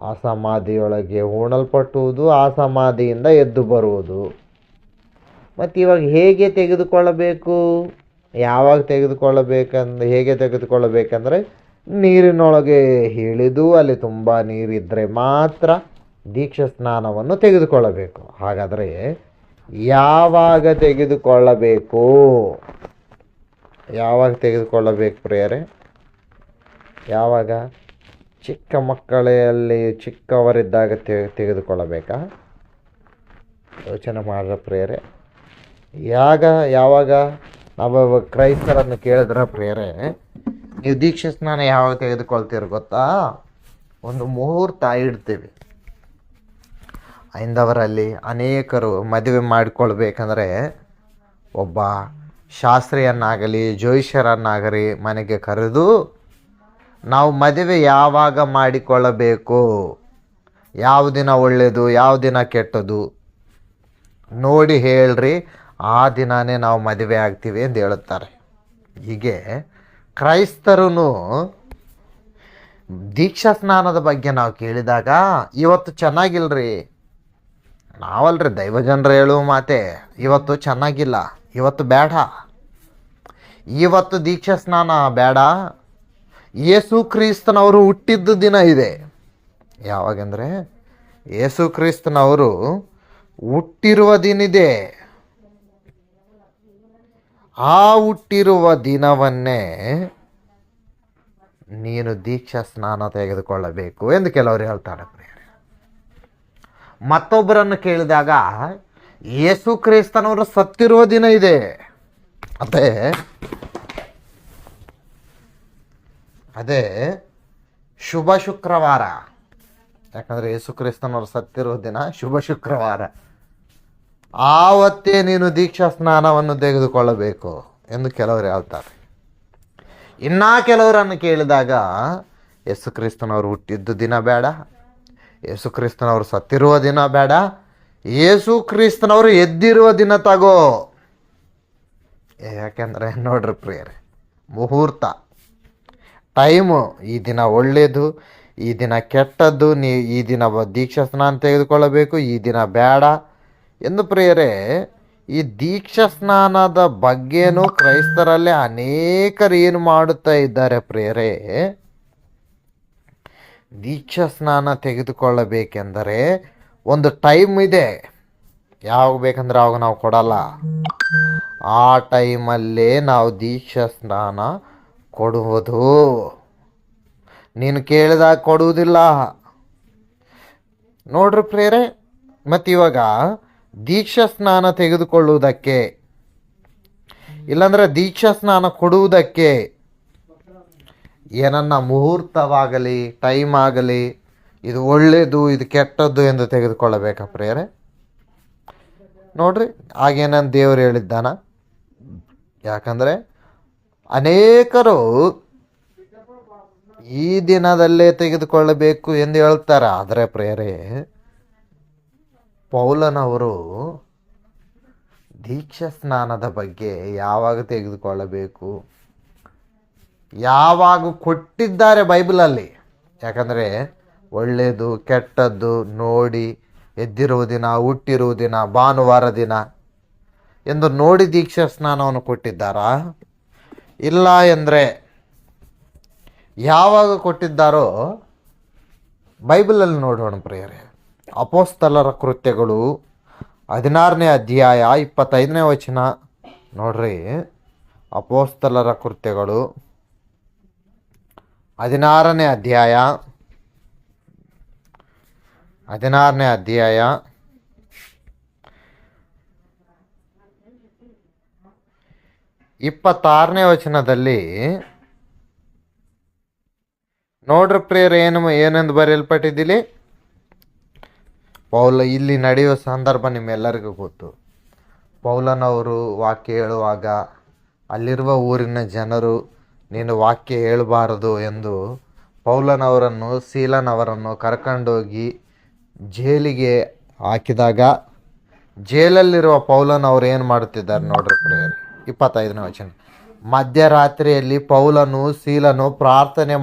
ಆ ಸಮಾಧಿಯೊಳಗೆ ಹೂಣಲ್ಪಟ್ಟುವುದು, ಆ ಸಮಾಧಿಯಿಂದ ಎದ್ದು ಬರುವುದು. ಮತ್ತು ಇವಾಗ ಹೇಗೆ ತೆಗೆದುಕೊಳ್ಳಬೇಕು? ಯಾವಾಗ ಹೇಗೆ ತೆಗೆದುಕೊಳ್ಳಬೇಕಂದ್ರೆ ನೀರಿನೊಳಗೆ ಇಳಿದು ಅಲ್ಲಿ ತುಂಬ ನೀರಿದ್ದರೆ ಮಾತ್ರ ದೀಕ್ಷಾ ಸ್ನಾನವನ್ನು ತೆಗೆದುಕೊಳ್ಳಬೇಕು. ಹಾಗಾದರೆ ಯಾವಾಗ ತೆಗೆದುಕೊಳ್ಳಬೇಕು ಪ್ರಿಯರೇ? ಯಾವಾಗ? ಚಿಕ್ಕ ಮಕ್ಕಳಲ್ಲಿ ಚಿಕ್ಕವರಿದ್ದಾಗ ತೆಗೆದುಕೊಳ್ಳಬೇಕಾ? ಯೋಚನೆ ಮಾಡ್ರ ಪ್ರಿಯರೇ. ಯಾವಾಗ ನಾವು ಕ್ರೈಸ್ತರನ್ನು ಕೇಳಿದ್ರೆ ಪ್ರಿಯರೇ, ನೀವು ದೀಕ್ಷಾ ಸ್ನಾನ ಯಾವಾಗ ತೆಗೆದುಕೊಳ್ತೀರ ಗೊತ್ತಾ? ಒಂದು ಮುಹೂರ್ತ ಇಡ್ತೀವಿ. ಐಂದವರಲ್ಲಿ ಅನೇಕರು ಮದುವೆ ಮಾಡಿಕೊಳ್ಬೇಕಂದ್ರೆ ಒಬ್ಬ ಶಾಸ್ತ್ರಿಯನ್ನಾಗಲಿ ಜ್ಯೋತಿಷ್ಯರನ್ನಾಗಲಿ ಮನೆಗೆ ಕರೆದು, ನಾವು ಮದುವೆ ಯಾವಾಗ ಮಾಡಿಕೊಳ್ಳಬೇಕು, ಯಾವ ದಿನ ಒಳ್ಳೆಯದು, ಯಾವ ದಿನ ಕೆಟ್ಟದು ನೋಡಿ ಹೇಳ್ರಿ, ಆ ದಿನವೇ ನಾವು ಮದುವೆ ಆಗ್ತೀವಿ ಎಂದು ಹೇಳುತ್ತಾರೆ. ಹೀಗೆ ಕ್ರೈಸ್ತರು ದೀಕ್ಷಾ ಸ್ನಾನದ ಬಗ್ಗೆ ನಾವು ಕೇಳಿದಾಗ, ಇವತ್ತು ಚೆನ್ನಾಗಿಲ್ರಿ, ನಾವಲ್ರಿ ದೈವಜನರು ಹೇಳುವ ಮಾತೆ, ಇವತ್ತು ಚೆನ್ನಾಗಿಲ್ಲ, ಇವತ್ತು ಬೇಡ, ಇವತ್ತು ದೀಕ್ಷಾ ಸ್ನಾನ ಬೇಡ, ಯೇಸು ಕ್ರಿಸ್ತನವರು ಹುಟ್ಟಿದ್ದು ದಿನ ಇದೆ. ಯಾವಾಗಂದರೆ ಯೇಸು ಕ್ರಿಸ್ತನವರು ಹುಟ್ಟಿರುವ ದಿನಿದೆ. ಆ ಹುಟ್ಟಿರುವ ದಿನವನ್ನೇ ನೀನು ದೀಕ್ಷಾ ಸ್ನಾನ ತೆಗೆದುಕೊಳ್ಳಬೇಕು ಎಂದು ಕೆಲವರು ಹೇಳ್ತಾರೆ. ಮತ್ತೊಬ್ಬರನ್ನು ಕೇಳಿದಾಗ ಯೇಸು ಕ್ರಿಸ್ತನವರು ಸತ್ತಿರುವ ದಿನ ಇದೆ, ಅದೇ ಶುಭ ಶುಕ್ರವಾರ. ಯಾಕಂದರೆ ಯೇಸು ಕ್ರಿಸ್ತನವರು ಸತ್ತಿರುವ ದಿನ ಶುಭ ಶುಕ್ರವಾರ. ಆವತ್ತೇ ನೀನು ದೀಕ್ಷಾ ಸ್ನಾನವನ್ನು ತೆಗೆದುಕೊಳ್ಳಬೇಕು ಎಂದು ಕೆಲವರು ಹೇಳ್ತಾರೆ. ಇನ್ನು ಕೆಲವರನ್ನು ಕೇಳಿದಾಗ ಯೇಸು ಕ್ರಿಸ್ತನವರು ಹುಟ್ಟಿದ್ದು ದಿನ ಬೇಡ, ಯೇಸು ಕ್ರಿಸ್ತನವರು ಸತ್ತಿರುವ ದಿನ ಬೇಡ, ಯೇಸು ಕ್ರಿಸ್ತನವರು ಎದ್ದಿರುವ ದಿನ ತಗೋ. ಯಾಕೆಂದರೆ ನೋಡ್ರಿ ಪ್ರಿಯರೇ, ಮುಹೂರ್ತ, ಟೈಮು, ಈ ದಿನ ಒಳ್ಳೆಯದು, ಈ ದಿನ ಕೆಟ್ಟದ್ದು, ಈ ದಿನ ದೀಕ್ಷಾ ಸ್ನಾನ ತೆಗೆದುಕೊಳ್ಳಬೇಕು, ಈ ದಿನ ಬೇಡ ಎಂದು ಪ್ರಿಯರೇ, ಈ ದೀಕ್ಷಾ ಸ್ನಾನದ ಬಗ್ಗೆನೂ ಕ್ರೈಸ್ತರಲ್ಲಿ ಅನೇಕರು ಏನು ಮಾಡುತ್ತಾ ಇದ್ದಾರೆ ಪ್ರಿಯರೇ, ದೀಕ್ಷಾ ಸ್ನಾನ ತೆಗೆದುಕೊಳ್ಳಬೇಕೆಂದರೆ ಒಂದು ಟೈಮ್ ಇದೆ, ಯಾವಾಗ ಬೇಕಂದ್ರೆ ಅವಾಗ ನಾವು ಕೊಡಲ್ಲ, ಆ ಟೈಮಲ್ಲೇ ನಾವು ದೀಕ್ಷಾ ಸ್ನಾನ ಕೊಡುವುದು. ನೀನು ಕೇಳಿದಾಗ ಕೊಡುವುದಿಲ್ಲ ನೋಡ್ರಿ ಪ್ರಿಯರೇ. ಮತ್ತು ಇವಾಗ ದೀಕ್ಷಾ ಸ್ನಾನ ತೆಗೆದುಕೊಳ್ಳುವುದಕ್ಕೆ, ಇಲ್ಲಾಂದರೆ ದೀಕ್ಷಾ ಸ್ನಾನ ಕೊಡುವುದಕ್ಕೆ ಏನನ್ನ ಮುಹೂರ್ತವಾಗಲಿ ಟೈಮ್ ಆಗಲಿ, ಇದು ಒಳ್ಳೆಯದು ಇದು ಕೆಟ್ಟದ್ದು ಎಂದು ತೆಗೆದುಕೊಳ್ಳಬೇಕಾ ಪ್ರಿಯರೇ? ನೋಡ್ರಿ, ಹಾಗೇನಂತ ದೇವರು ಹೇಳಿದ್ದಾನ? ಯಾಕಂದರೆ ಅನೇಕರು ಈ ದಿನದಲ್ಲೇ ತೆಗೆದುಕೊಳ್ಳಬೇಕು ಎಂದು ಹೇಳ್ತಾರೆ. ಆದರೆ ಪ್ರಿಯರೇ, ಪೌಲನವರು ದೀಕ್ಷಾ ಸ್ನಾನದ ಬಗ್ಗೆ ಯಾವಾಗ ತೆಗೆದುಕೊಳ್ಳಬೇಕು, ಯಾವಾಗ ಕೊಟ್ಟಿದ್ದಾರೆ ಬೈಬಲಲ್ಲಿ. ಯಾಕಂದರೆ ಒಳ್ಳೆಯದು ಕೆಟ್ಟದ್ದು ನೋಡಿ, ಎದ್ದಿರುವ ದಿನ, ಹುಟ್ಟಿರುವ ದಿನ, ಭಾನುವಾರ ದಿನ ಎಂದು ನೋಡಿ ದೀಕ್ಷಾ ಸ್ನಾನವನ್ನು ಕೊಟ್ಟಿದ್ದಾರಾ? ಇಲ್ಲ ಎಂದರೆ ಯಾವಾಗ ಕೊಟ್ಟಿದ್ದಾರೋ ಬೈಬಲಲ್ಲಿ ನೋಡೋಣ ಪ್ರಿಯರೇ. ಅಪೊಸ್ತಲರ ಕೃತ್ಯಗಳು 16ನೇ ಅಧ್ಯಾಯ 25ನೇ ವಚನ ನೋಡ್ರಿ. ಅಪೊಸ್ತಲರ ಕೃತ್ಯಗಳು 16ನೇ ಅಧ್ಯಾಯ 26ನೇ ವಚನದಲ್ಲಿ ನೋಡ್ರಿ ಪ್ರಿಯರೇ, ಏನೆಂದು ಬರೆಯಲ್ಪಟ್ಟಿದ್ದಿಲ್ಲಿ? ಇಲ್ಲಿ ನಡೆಯುವ ಸಂದರ್ಭ ನಿಮ್ಮೆಲ್ಲರಿಗೂ ಗೊತ್ತು. ಪೌಲನವರು ವಾಕ್ಯ ಹೇಳುವಾಗ ಅಲ್ಲಿರುವ ಊರಿನ ಜನರು ನೀನು ವಾಕ್ಯ ಹೇಳಬಾರದು ಎಂದು ಪೌಲನವರನ್ನು, ಸೀಲನವರನ್ನು ಕರ್ಕೊಂಡೋಗಿ ಜೈಲಿಗೆ ಹಾಕಿದಾಗ, ಜೈಲಲ್ಲಿರುವ ಪೌಲನವರು ಏನು ಮಾಡುತ್ತಿದ್ದಾರೆ ನೋಡ್ರಿ ಪ್ರಿಯರೇ. 25ನೇ ವಚನ. ಮಧ್ಯರಾತ್ರಿಯಲ್ಲಿ ಪೌಲನು ಸೀಲನು ಪ್ರಾರ್ಥನೆ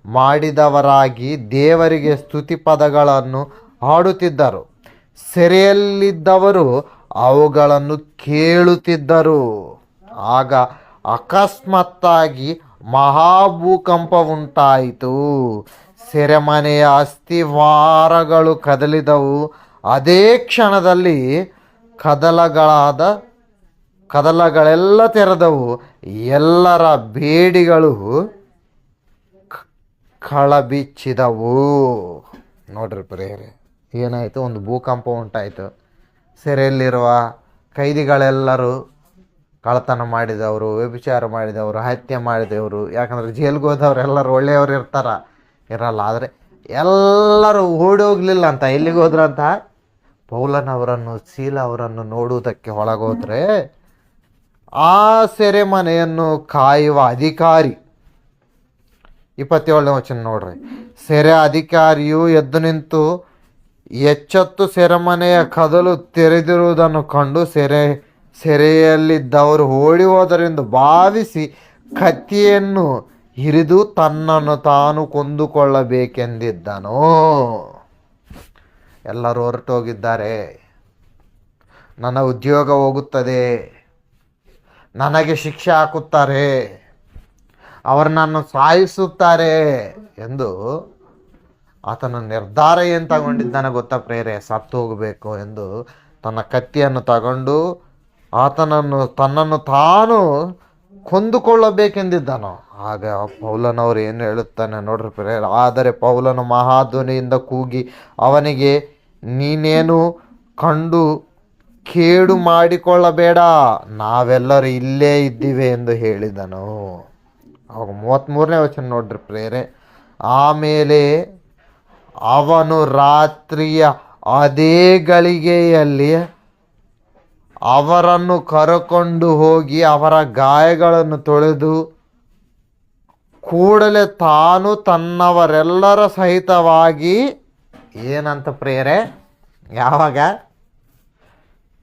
ಮಾಡಿದವರಾಗಿ ದೇವರಿಗೆ ಸ್ತುತಿ ಪದಗಳನ್ನು ಹಾಡುತ್ತಿದ್ದರು. ಸೆರೆಯಲ್ಲಿದ್ದವರು ಅವುಗಳನ್ನು ಕೇಳುತ್ತಿದ್ದರು. ಆಗ ಅಕಸ್ಮಾತ್ತಾಗಿ ಮಹಾಭೂಕಂಪ ಉಂಟಾಯಿತು. ಸೆರೆಮನೆಯ ಅಸ್ಥಿವಾರಗಳು ಕದಲಿದವು. ಅದೇ ಕ್ಷಣದಲ್ಲಿ ಕದಲಗಳೆಲ್ಲ ತೆರೆದವು. ಎಲ್ಲರ ಬೇಡಿಗಳು ಕಳಬಿಚ್ಚಿದವು. ನೋಡ್ರಿ ಪ್ರಿಯರೇ, ಏನಾಯಿತು? ಒಂದು ಭೂಕಂಪ ಉಂಟಾಯಿತು. ಸೆರೆಯಲ್ಲಿರುವ ಕೈದಿಗಳೆಲ್ಲರೂ, ಕಳ್ಳತನ ಮಾಡಿದವರು, ವ್ಯಭಿಚಾರ ಮಾಡಿದವರು, ಹತ್ಯೆ ಮಾಡಿದವರು, ಯಾಕಂದರೆ ಜೈಲಿಗೆ ಹೋದವ್ರು ಎಲ್ಲರೂ ಒಳ್ಳೆಯವರು ಇರಲ್ಲ. ಆದರೆ ಎಲ್ಲರೂ ಓಡೋಗ್ಲಿಲ್ಲ ಅಂತ ಎಲ್ಲಿಗೆ ಹೋದ್ರಂತ? ಪೌಲನವರನ್ನು, ಸೀಲ ಅವರನ್ನು ನೋಡುವುದಕ್ಕೆ ಒಳಗೋದ್ರೆ ಆ ಸೆರೆಮನೆಯನ್ನು ಕಾಯುವ ಅಧಿಕಾರಿ, 27ನೇ ವಚನ ನೋಡ್ರಿ. ಸೆರೆ ಅಧಿಕಾರಿಯು ಎದ್ದು ನಿಂತು ಎಚ್ಚೆತ್ತು ಸೆರೆಮನೆಯ ಕದಲು ತೆರೆದಿರುವುದನ್ನು ಕಂಡು ಸೆರೆಯಲ್ಲಿದ್ದವರು ಓಡಿ ಹೋದರೆಂದು ಭಾವಿಸಿ ಕತ್ತಿಯನ್ನು ಹಿರಿದು ತನ್ನನ್ನು ತಾನು ಕೊಂದುಕೊಳ್ಳಬೇಕೆಂದಿದ್ದನು. ಎಲ್ಲರೂ ಹೊರಟೋಗಿದ್ದಾರೆ. ನನ್ನ ಉದ್ಯೋಗ ಹೋಗುತ್ತದೆ, ನನಗೆ ಶಿಕ್ಷೆ ಹಾಕುತ್ತಾರೆ, ಅವರು ನನ್ನನ್ನು ಸಾಯಿಸುತ್ತಾರೆ ಎಂದು ಆತನ ನಿರ್ಧಾರ ಏನು ತಗೊಂಡಿದ್ದಾನೆ ಗೊತ್ತಾ ಪ್ರೇರೆ? ಸತ್ತು ಹೋಗಬೇಕು ಎಂದು ತನ್ನ ಕತ್ತಿಯನ್ನು ತಗೊಂಡು ತನ್ನನ್ನು ತಾನು ಕೊಂದುಕೊಳ್ಳಬೇಕೆಂದಿದ್ದನು. ಆಗ ಪೌಲನವರು ಏನು ಹೇಳುತ್ತಾನೆ ನೋಡ್ರಿ ಪ್ರೇರೆ. ಆದರೆ ಪೌಲನು ಮಹಾಧ್ವನಿಯಿಂದ ಕೂಗಿ ಅವನಿಗೆ, ನೀನೇನು ಕಂಡು ಕೇಡು ಮಾಡಿಕೊಳ್ಳಬೇಡ, ನಾವೆಲ್ಲರೂ ಇಲ್ಲೇ ಇದ್ದೀವಿ ಎಂದು ಹೇಳಿದನು. ಅವಾಗ 33ನೇ ವಚನ ನೋಡ್ರಿ ಪ್ರೇರೆ. ಆಮೇಲೆ ಅವನು ರಾತ್ರಿಯ ಅದೇ ಗಳಿಗೆಯಲ್ಲಿ ಅವರನ್ನು ಕರಕೊಂಡು ಹೋಗಿ ಅವರ ಗಾಯಗಳನ್ನು ತೊಳೆದು ಕೂಡಲೇ ತಾನು ತನ್ನವರೆಲ್ಲರ ಸಹಿತವಾಗಿ ಏನಂತ ಪ್ರೇರೆ? ಯಾವಾಗ?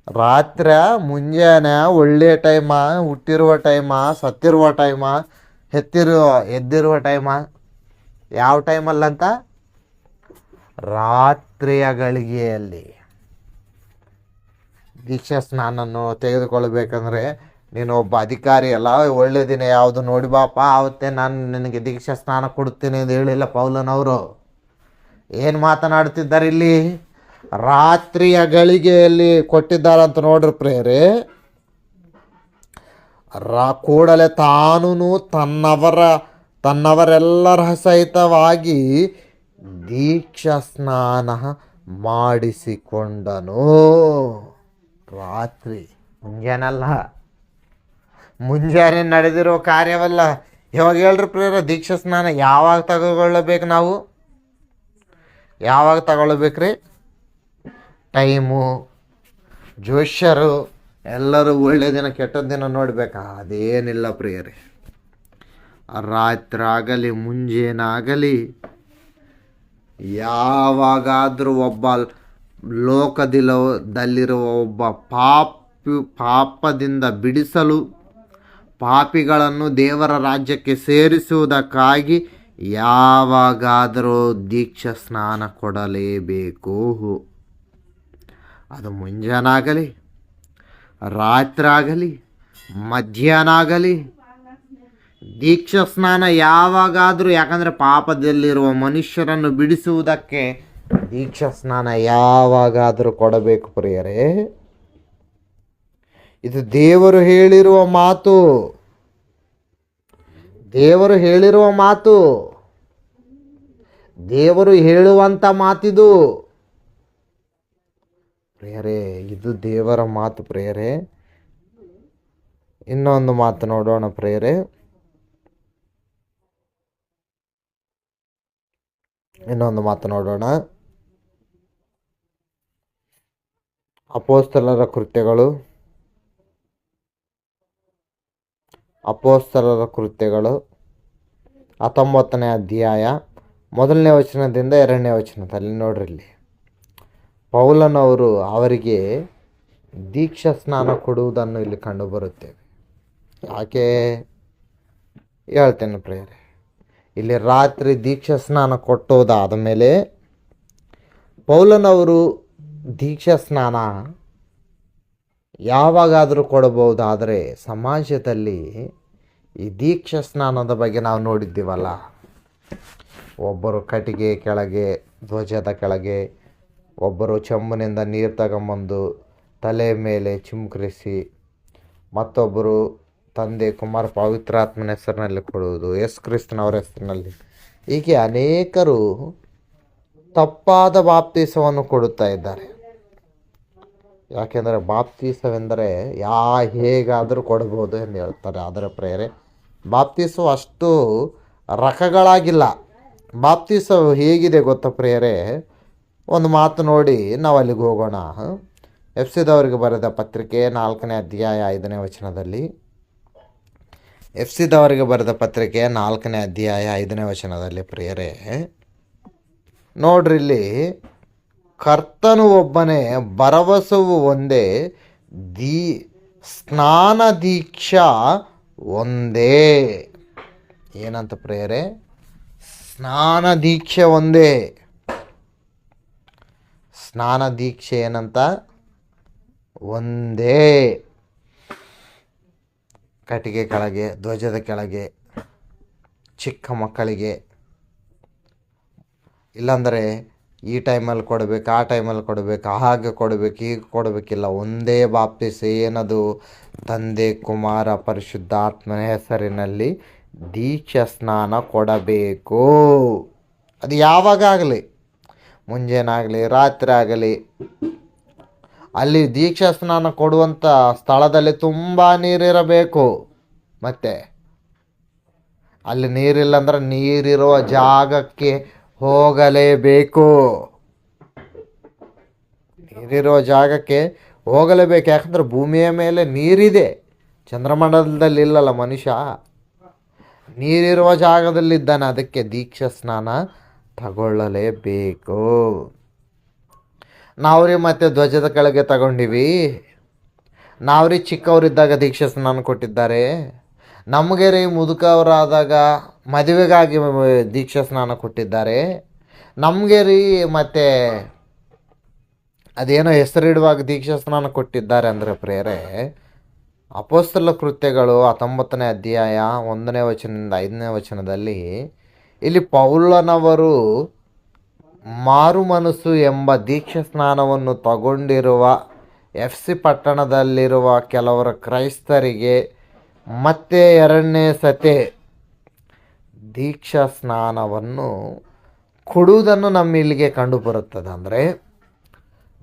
ರಾತ್ರಿ ಮುಂಜಾನೆ ಒಳ್ಳೆ ಟೈಮ, ಹುಟ್ಟಿರುವ ಟೈಮ, ಸತ್ತಿರುವ ಟೈಮ, ಎದ್ದಿರುವ ಟೈಮ, ಯಾವ ಟೈಮಲ್ಲಂತ? ರಾತ್ರಿಯ ಗಳಿಗೆಯಲ್ಲಿ. ದೀಕ್ಷಾ ಸ್ನಾನನ್ನು ತೆಗೆದುಕೊಳ್ಬೇಕಂದ್ರೆ ನೀನು ಒಬ್ಬ ಅಧಿಕಾರಿ ಅಲ್ಲ, ಒಳ್ಳೆ ದಿನ ಯಾವುದು ನೋಡಿ ಬಾಪ, ಆವತ್ತೇ ನಾನು ನಿನಗೆ ದೀಕ್ಷಾ ಸ್ನಾನ ಕೊಡ್ತೀನಿ ಅಂತ ಹೇಳಿಲ್ಲ ಪೌಲನವರು. ಏನು ಮಾತನಾಡ್ತಿದ್ದಾರೆ ಇಲ್ಲಿ? ರಾತ್ರಿಯ ಗಳಿಗೆಯಲ್ಲಿ ಕೊಟ್ಟಿದ್ದಾರಂತ ನೋಡ್ರಿ ಪ್ರೇರೆ. ಕೂಡಲೇ ತಾನು ತನ್ನವರೆಲ್ಲರ ಸಹಿತವಾಗಿ ದೀಕ್ಷಾ ಸ್ನಾನ ಮಾಡಿಸಿಕೊಂಡನು. ರಾತ್ರಿ, ಮುಂಜಾನಲ್ಲ, ಮುಂಜಾನೆ ನಡೆದಿರೋ ಕಾರ್ಯವಲ್ಲ. ಇವಾಗ ಹೇಳ್ರಿ ಪ್ರೇರ, ದೀಕ್ಷಾ ಸ್ನಾನ ಯಾವಾಗ ತಗೊಳ್ಬೇಕು? ನಾವು ಯಾವಾಗ ತಗೊಳ್ಬೇಕ್ರಿ? ಟೈಮು, ಜೋಷ್ಯರು ಎಲ್ಲರೂ ಒಳ್ಳೆ ದಿನ ಕೆಟ್ಟ ದಿನ ನೋಡ್ಬೇಕಾ? ಅದೇನಿಲ್ಲ ಪ್ರಿಯರೇ. ರಾತ್ರಿ ಆಗಲಿ ಮುಂಜಾನಾಗಲಿ ಯಾವಾಗಾದರೂ ಒಬ್ಬ ಲೋಕದಲ್ಲಿರುವ ಒಬ್ಬ ಪಾಪದಿಂದ ಬಿಡಿಸಲು, ಪಾಪಿಗಳನ್ನು ದೇವರ ರಾಜ್ಯಕ್ಕೆ ಸೇರಿಸುವುದಕ್ಕಾಗಿ ಯಾವಾಗಾದರೂ ದೀಕ್ಷಾ ಸ್ನಾನ ಕೊಡಲೇಬೇಕು. ಅದು ಮುಂಜಾನಾಗಲಿ, ರಾತ್ರಿ ಆಗಲಿ, ಮಧ್ಯಾಹ್ನ ಆಗಲಿ, ದೀಕ್ಷಾ ಸ್ನಾನ ಯಾವಾಗಾದರೂ. ಯಾಕಂದರೆ ಪಾಪದಲ್ಲಿರುವ ಮನುಷ್ಯರನ್ನು ಬಿಡಿಸುವುದಕ್ಕೆ ದೀಕ್ಷಾ ಸ್ನಾನ ಯಾವಾಗಾದರೂ ಕೊಡಬೇಕು ಪ್ರಿಯರೇ. ಇದು ದೇವರು ಹೇಳಿರುವ ಮಾತು, ದೇವರು ಹೇಳಿರುವ ಮಾತು, ದೇವರು ಹೇಳುವಂಥ ಮಾತಿದು ಪ್ರಿಯರೇ. ಇದು ದೇವರ ಮಾತು ಪ್ರಿಯರೇ. ಇನ್ನೊಂದು ಮಾತು ನೋಡೋಣ ಪ್ರಿಯರೇ. ಅಪೊಸ್ತಲರ ಕೃತ್ಯಗಳು 19ನೇ ಅಧ್ಯಾಯ 1ನೇ ವಚನದಿಂದ 2ನೇ ವಚನದಲ್ಲಿ ನೋಡ್ರಿ. ಇಲ್ಲಿ ಪೌಲನವರು ಅವರಿಗೆ ದೀಕ್ಷಾ ಸ್ನಾನ ಕೊಡುವುದನ್ನು ಇಲ್ಲಿ ಕಂಡುಬರುತ್ತೇವೆ. ಯಾಕೆ ಹೇಳ್ತೇನೆ ಪ್ರಿಯರೇ. ಇಲ್ಲಿ ರಾತ್ರಿ ದೀಕ್ಷಾ ಸ್ನಾನ ಕೊಟ್ಟೋದಾದ ಮೇಲೆ ಪೌಲನವರು ದೀಕ್ಷಾ ಸ್ನಾನ ಯಾವಾಗಾದರೂ ಕೊಡಬಹುದಾದರೆ, ಸಮಾಜದಲ್ಲಿ ಈ ದೀಕ್ಷಾ ಸ್ನಾನದ ಬಗ್ಗೆ ನಾವು ನೋಡಿದ್ದೀವಲ್ಲ, ಒಬ್ಬರು ಕಟ್ಟಿಗೆ ಕೆಳಗೆ, ಧ್ವಜದ ಕೆಳಗೆ, ಒಬ್ಬರು ಚೆಂಬಿನಿಂದ ನೀರು ತಗೊಂಬಂದು ತಲೆ ಮೇಲೆ ಚಿಮ್ಕರಿಸಿ, ಮತ್ತೊಬ್ಬರು ತಂದೆ ಕುಮಾರ ಪವಿತ್ರಾತ್ಮನ ಹೆಸರಿನಲ್ಲಿ ಕೊಡುವುದು, ಯೇಸು ಕ್ರಿಸ್ತನವರ ಹೆಸರಿನಲ್ಲಿ. ಹೀಗೆ ಅನೇಕರು ತಪ್ಪಾದ ಬಾಪ್ತೀಸವನ್ನು ಕೊಡುತ್ತಾ ಇದ್ದಾರೆ. ಯಾಕೆಂದರೆ ಬಾಪ್ತೀಸವೆಂದರೆ ಹೇಗಾದರೂ ಕೊಡಬಹುದು ಎಂದು ಹೇಳ್ತಾರೆ. ಆದರೆ ಪ್ರೇರೆ, ಬಾಪ್ತೀಸವು ಅಷ್ಟು ರಕಗಳಾಗಿಲ್ಲ. ಬಾಪ್ತೀಸವು ಹೇಗಿದೆ ಗೊತ್ತಾ ಪ್ರೇರೆ? ಒಂದು ಮಾತು ನೋಡಿ ನಾವು ಅಲ್ಲಿಗೆ ಹೋಗೋಣ. ಎಫ್ಸಿದವರಿಗೆ ಬರೆದ ಪತ್ರಿಕೆ 4ನೇ ಅಧ್ಯಾಯ 5ನೇ ವಚನದಲ್ಲಿ, ಎಫ್ಸಿದವರಿಗೆ ಬರೆದ ಪತ್ರಿಕೆ 4ನೇ ಅಧ್ಯಾಯ 5ನೇ ವಚನದಲ್ಲಿ ಪ್ರಿಯರೇ ನೋಡ್ರಿ, ಇಲ್ಲಿ ಕರ್ತನು ಒಬ್ಬನೇ, ಭರವಸವು ಒಂದೇ, ಸ್ನಾನ ದೀಕ್ಷಾ ಒಂದೇ. ಏನಂತ ಪ್ರಿಯರೇ? ಸ್ನಾನ ದೀಕ್ಷೆ ಒಂದೇ. ಸ್ನಾನ ದೀಕ್ಷೆ ಏನಂತ? ಒಂದೇ. ಕಟ್ಟಿಗೆ ಕೆಳಗೆ, ಧ್ವಜದ ಕೆಳಗೆ, ಚಿಕ್ಕ ಮಕ್ಕಳಿಗೆ, ಇಲ್ಲಾಂದರೆ ಈ ಟೈಮಲ್ಲಿ ಕೊಡಬೇಕು, ಆ ಟೈಮಲ್ಲಿ ಕೊಡಬೇಕು, ಹಾಗೆ ಕೊಡಬೇಕು, ಹೀಗೆ ಕೊಡಬೇಕಿಲ್ಲ. ಒಂದೇ ಬಾಪ್ತಿಸ. ಏನದು? ತಂದೆ ಕುಮಾರ ಪರಿಶುದ್ಧಾತ್ಮನ ಹೆಸರಿನಲ್ಲಿ ದೀಕ್ಷಾ ಸ್ನಾನ ಕೊಡಬೇಕು. ಅದು ಯಾವಾಗಲಿ, ಮುಂಜಾನಾಗಲಿ, ರಾತ್ರಿ ಆಗಲಿ. ಅಲ್ಲಿ ದೀಕ್ಷಾ ಸ್ನಾನ ಕೊಡುವಂಥ ಸ್ಥಳದಲ್ಲಿ ತುಂಬ ನೀರಿರಬೇಕು. ಮತ್ತು ಅಲ್ಲಿ ನೀರಿಲ್ಲ ಅಂದ್ರೆ ನೀರಿರುವ ಜಾಗಕ್ಕೆ ಹೋಗಲೇಬೇಕು. ನೀರಿರುವ ಜಾಗಕ್ಕೆ ಹೋಗಲೇಬೇಕು. ಯಾಕಂದ್ರೆ ಭೂಮಿಯ ಮೇಲೆ ನೀರಿದೆ, ಚಂದ್ರಮಂಡಲದಲ್ಲಿ ಇಲ್ಲಲ್ಲ ಮನುಷ್ಯ. ನೀರಿರುವ ಜಾಗದಲ್ಲಿದ್ದಾನೆ. ಅದಕ್ಕೆ ದೀಕ್ಷಾ ಸ್ನಾನ ತಗೊಳ್ಳಲೇಬೇಕು. ನಾವು ಮತ್ತೆ ಧ್ವಜದ ಕೆಳಗೆ ತಗೊಂಡಿವಿ. ನಾವು ರೀ ಚಿಕ್ಕವರಿದ್ದಾಗ ದೀಕ್ಷಾ ಸ್ನಾನ ಕೊಟ್ಟಿದ್ದಾರೆ. ನಮಗೆ ರೀ ಮುದುಕವರಾದಾಗ ಮದುವೆಗಾಗಿ ದೀಕ್ಷಾ ಸ್ನಾನ ಕೊಟ್ಟಿದ್ದಾರೆ. ನಮಗೆ ರೀ ಮತ್ತು ಅದೇನೋ ಹೆಸರಿಡುವಾಗ ದೀಕ್ಷಾ ಸ್ನಾನ ಕೊಟ್ಟಿದ್ದಾರೆ ಅಂದರೆ ಪ್ರೇರೆ ಅಪೊಸ್ತಲ ಕೃತ್ಯಗಳು 19ನೇ ಅಧ್ಯಾಯ 1ನೇ ವಚನದಿಂದ 5ನೇ ವಚನದಲ್ಲಿ ಇಲ್ಲಿ ಪೌಲನವರು ಮಾರು ಮನಸ್ಸು ಎಂಬ ದೀಕ್ಷಾ ಸ್ನಾನವನ್ನು ತಗೊಂಡಿರುವ FC ಪಟ್ಟಣದಲ್ಲಿರುವ ಕೆಲವರ ಕ್ರೈಸ್ತರಿಗೆ ಮತ್ತೆ 2ನೇ ಸತಿ ದೀಕ್ಷಾ ಸ್ನಾನವನ್ನು ಕೊಡುವುದನ್ನು ನಮ್ಮ ಇಲ್ಲಿಗೆ ಕಂಡುಬರುತ್ತದೆ. ಅಂದರೆ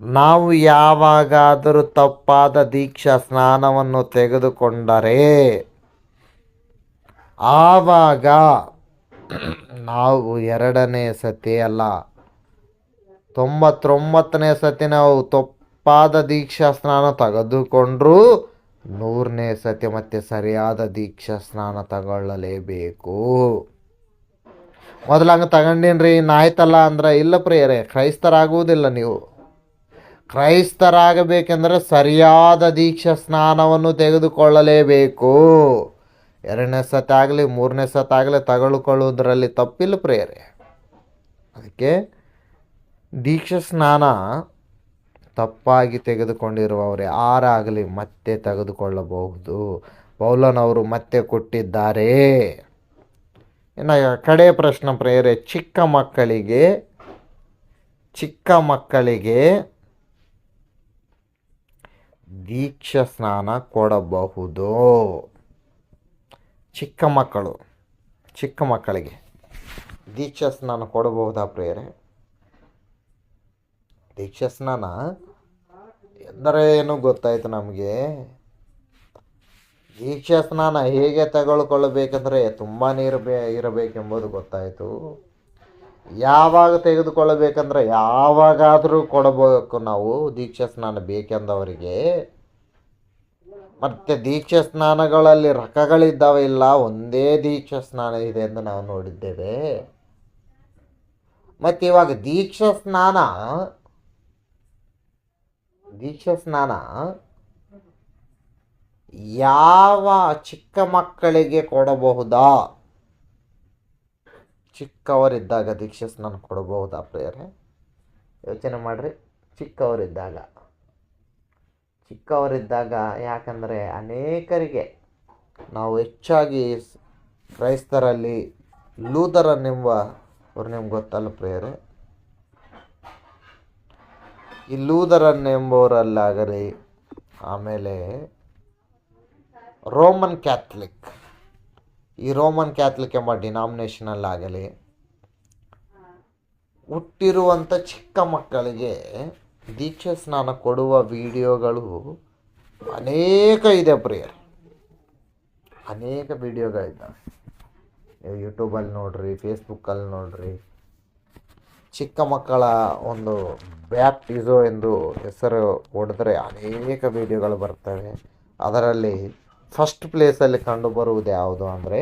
ನಾವು ಯಾವಾಗಾದರೂ ತಪ್ಪಾದ ದೀಕ್ಷಾ ಸ್ನಾನವನ್ನು ತೆಗೆದುಕೊಂಡರೆ ಆವಾಗ ನಾವು 2ನೇ ಸತಿ ಅಲ್ಲ 99ನೇ ಸತಿ ನಾವು ತಪ್ಪಾದ ದೀಕ್ಷಾ ಸ್ನಾನ ತೆಗೆದುಕೊಂಡ್ರೂ 100ನೇ ಸತಿ ಮತ್ತೆ ಸರಿಯಾದ ದೀಕ್ಷಾ ಸ್ನಾನ ತಗೊಳ್ಳಲೇಬೇಕು. ಮೊದಲು ಹಂಗೆ ತಗೊಂಡೇನ್ರಿ ಆಯ್ತಲ್ಲ ಅಂದ್ರೆ ಇಲ್ಲ ಪ್ರಿಯರೇ, ಕ್ರೈಸ್ತರಾಗುವುದಿಲ್ಲ. ನೀವು ಕ್ರೈಸ್ತರಾಗಬೇಕೆಂದರೆ ಸರಿಯಾದ ದೀಕ್ಷಾ ಸ್ನಾನವನ್ನು ತೆಗೆದುಕೊಳ್ಳಲೇಬೇಕು. 2ನೇ ಸತಿ ಆಗಲಿ 3ನೇ ಸತಿ ಆಗಲಿ ತಗೊಳ್ಕೊಳ್ಳೋದ್ರಲ್ಲಿ ತಪ್ಪಿಲ್ಲ ಪ್ರಿಯರೇ. ಅದಕ್ಕೆ ದೀಕ್ಷಾ ಸ್ನಾನ ತಪ್ಪಾಗಿ ತೆಗೆದುಕೊಂಡಿರುವವರೇ ಯಾರಾಗಲಿ ಮತ್ತೆ ತೆಗೆದುಕೊಳ್ಳಬಹುದು. ಪೌಲನವರು ಮತ್ತೆ ಕೊಟ್ಟಿದ್ದಾರೆ. ಇನ್ನು ಕಡೆ ಪ್ರಶ್ನೆ ಪ್ರಿಯರೇ, ಚಿಕ್ಕ ಮಕ್ಕಳಿಗೆ ದೀಕ್ಷಾ ಸ್ನಾನ ಕೊಡಬಹುದು. ಚಿಕ್ಕ ಮಕ್ಕಳಿಗೆ ದೀಕ್ಷಾ ಸ್ನಾನ ಕೊಡಬಹುದಾ ಪ್ರಿಯರೇ? ದೀಕ್ಷಾ ಸ್ನಾನ ಎಂದರೆ ಏನು ಗೊತ್ತಾಯಿತು ನಮಗೆ. ದೀಕ್ಷಾ ಸ್ನಾನ ಹೇಗೆ ತಗೊಳ್ಕೊಳ್ಬೇಕಂದ್ರೆ ತುಂಬ ನೀರು ಇರಬೇಕೆಂಬುದು ಗೊತ್ತಾಯಿತು. ಯಾವಾಗ ತೆಗೆದುಕೊಳ್ಳಬೇಕಂದ್ರೆ ಯಾವಾಗಾದರೂ ಕೊಡಬೇಕು ನಾವು ದೀಕ್ಷಾ ಸ್ನಾನ ಬೇಕೆಂದವರಿಗೆ. ಮತ್ತು ದೀಕ್ಷಾ ಸ್ನಾನಗಳಲ್ಲಿ ರಕಗಳಿದ್ದಾವೆ, ಇಲ್ಲ ಒಂದೇ ದೀಕ್ಷಾ ಸ್ನಾನ ಇದೆ ಎಂದು ನಾವು ನೋಡಿದ್ದೇವೆ. ಮತ್ತು ಇವಾಗ ದೀಕ್ಷಾ ಸ್ನಾನ ಯಾವ ಚಿಕ್ಕ ಮಕ್ಕಳಿಗೆ ಕೊಡಬಹುದಾ? ಚಿಕ್ಕವರಿದ್ದಾಗ ದೀಕ್ಷಾ ಸ್ನಾನ ಕೊಡಬಹುದಾ ಪ್ರಿಯರೇ? ಯೋಚನೆ ಮಾಡಿರಿ. ಚಿಕ್ಕವರಿದ್ದಾಗ ಯಾಕಂದರೆ ಅನೇಕರಿಗೆ ನಾವು ಹೆಚ್ಚಾಗಿ ಕ್ರೈಸ್ತರಲ್ಲಿ ಲೂಥರನ್ ಅವ್ರು ನಿಮ್ಗೆ ಗೊತ್ತಲ್ಲ ಪ್ರಿಯರೇ, ಈ ಲೂಥರನ್ ಎಂಬವರಲ್ಲಾಗಲಿ ಆಮೇಲೆ ರೋಮನ್ ಕ್ಯಾಥಲಿಕ್ ಎಂಬ ಡಿನಾಮಿನೇಷನಲ್ಲಾಗಲಿ ಹುಟ್ಟಿರುವಂಥ ಚಿಕ್ಕ ಮಕ್ಕಳಿಗೆ ದೀಕ್ಷಾ ಸ್ನಾನ ಕೊಡುವ ವಿಡಿಯೋಗಳು ಅನೇಕ ಇದೆ ಪ್ರಿಯರೇ. ಅನೇಕ ವಿಡಿಯೋಗಳಿದ್ದಾವೆ. ನೀವು ಯೂಟ್ಯೂಬಲ್ಲಿ ನೋಡ್ರಿ, ಫೇಸ್ಬುಕ್ಕಲ್ಲಿ ನೋಡ್ರಿ. ಚಿಕ್ಕ ಮಕ್ಕಳ ಒಂದು ಬ್ಯಾಪ್ಟಿಸೋ ಎಂದು ಹೆಸರು ಹೊಡೆದ್ರೆ ಅನೇಕ ವಿಡಿಯೋಗಳು ಬರ್ತವೆ. ಅದರಲ್ಲಿ ಫಸ್ಟ್ ಪ್ಲೇಸಲ್ಲಿ ಕಂಡುಬರುವುದು ಯಾವುದು ಅಂದರೆ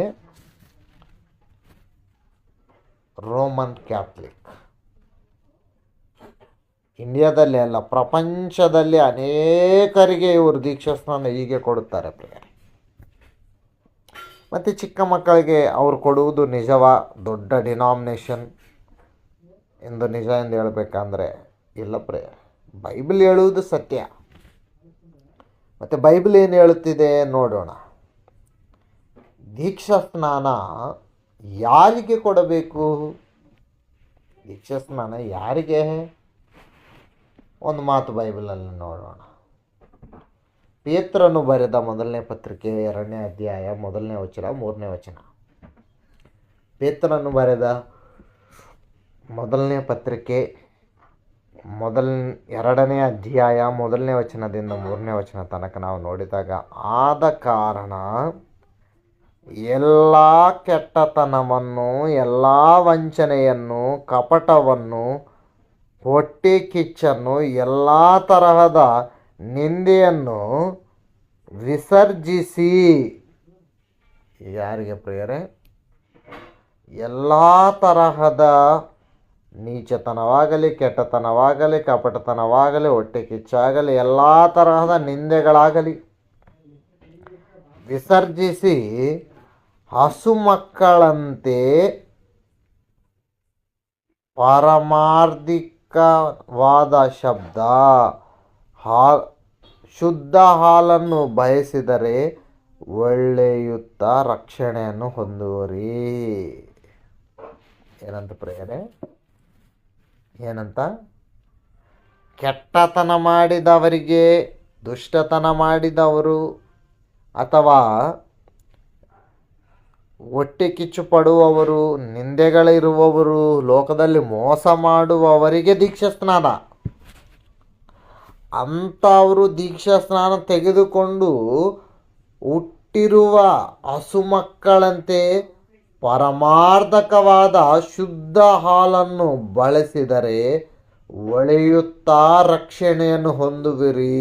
ರೋಮನ್ ಕ್ಯಾಥಲಿಕ್. ಇಂಡಿಯಾದಲ್ಲಿ ಅಲ್ಲ, ಪ್ರಪಂಚದಲ್ಲಿ ಅನೇಕರಿಗೆ ಇವರು ದೀಕ್ಷಾ ಸ್ನಾನ ಹೀಗೆ ಕೊಡುತ್ತಾರೆ ಪ್ರಿಯರೇ. ಮತ್ತು ಚಿಕ್ಕ ಮಕ್ಕಳಿಗೆ ಅವರು ಕೊಡುವುದು ನಿಜವಾ? ದೊಡ್ಡ ಡಿನಾಮಿನೇಷನ್ ನಿಜ ಎಂದು ಹೇಳಬೇಕಂದ್ರೆ ಇಲ್ಲ ಪ್ರಿಯರೇ. ಬೈಬಲ್ ಹೇಳುವುದು ಸತ್ಯ. ಮತ್ತು ಬೈಬಲ್ ಏನು ಹೇಳುತ್ತಿದೆ ನೋಡೋಣ. ದೀಕ್ಷಾ ಸ್ನಾನ ಯಾರಿಗೆ ಕೊಡಬೇಕು? ದೀಕ್ಷಾ ಸ್ನಾನ ಯಾರಿಗೆ? ಒಂದು ಮಾತು ಬೈಬಲಲ್ಲಿ ನೋಡೋಣ. ಪೇತ್ರನು ಬರೆದ ಮೊದಲನೇ ಪತ್ರಿಕೆ 2ನೇ ಅಧ್ಯಾಯ 1ನೇ ವಚನ 3ನೇ ವಚನ. ಪೇತ್ರನು ಬರೆದ ಮೊದಲನೇ ಪತ್ರಿಕೆ 2ನೇ ಅಧ್ಯಾಯ 1ನೇ ವಚನದಿಂದ 3ನೇ ವಚನ ತನಕ ನಾವು ನೋಡಿದಾಗ, ಆದ ಕಾರಣ ಎಲ್ಲ ಕೆಟ್ಟತನವನ್ನು, ಎಲ್ಲ ವಂಚನೆಯನ್ನು, ಕಪಟವನ್ನು, ಹೊಟ್ಟೆ ಕಿಚ್ಚನ್ನು, ಎಲ್ಲ ತರಹದ ನಿಂದೆಯನ್ನು ವಿಸರ್ಜಿಸಿ. ಯಾರಿಗೆ ಪ್ರಿಯರೇ? ಎಲ್ಲ ತರಹದ ನೀಚತನವಾಗಲಿ, ಕೆಟ್ಟತನವಾಗಲಿ, ಕಪಟತನವಾಗಲಿ, ಹೊಟ್ಟೆ ಕಿಚ್ಚಾಗಲಿ, ಎಲ್ಲ ತರಹದ ನಿಂದೆಗಳಾಗಲಿ ವಿಸರ್ಜಿಸಿ ಹಸು ಮಕ್ಕಳಂತೆ ಪಾರಮಾರ್ಥಿಕವಾದ ಶುದ್ಧ ಹಾಲನ್ನು ಬಯಸಿದರೆ ಒಳ್ಳೆಯುತ್ತ ರಕ್ಷಣೆಯನ್ನು ಹೊಂದುವರಿ. ಏನಂತ ಪ್ರೇಯರೆ? ಏನಂತ? ಕೆಟ್ಟತನ ಮಾಡಿದವರಿಗೆ, ದುಷ್ಟತನ ಮಾಡಿದವರು ಅಥವಾ ಹೊಟ್ಟೆ ಕಿಚ್ಚು ಪಡುವವರು, ನಿಂದೆಗಳಿರುವವರು, ಲೋಕದಲ್ಲಿ ಮೋಸ ಮಾಡುವವರಿಗೆ ದೀಕ್ಷಾ ಸ್ನಾನ. ಅಂಥವರು ದೀಕ್ಷಾ ಸ್ನಾನ ತೆಗೆದುಕೊಂಡು ಹುಟ್ಟಿರುವ ಹಸು ಮಕ್ಕಳಂತೆ ಪರಮಾರ್ಥಕವಾದ ಶುದ್ಧ ಹಾಲನ್ನು ಬಳಸಿದರೆ ಒಳೆಯುತ್ತಾ ರಕ್ಷಣೆಯನ್ನು ಹೊಂದುವಿರಿ.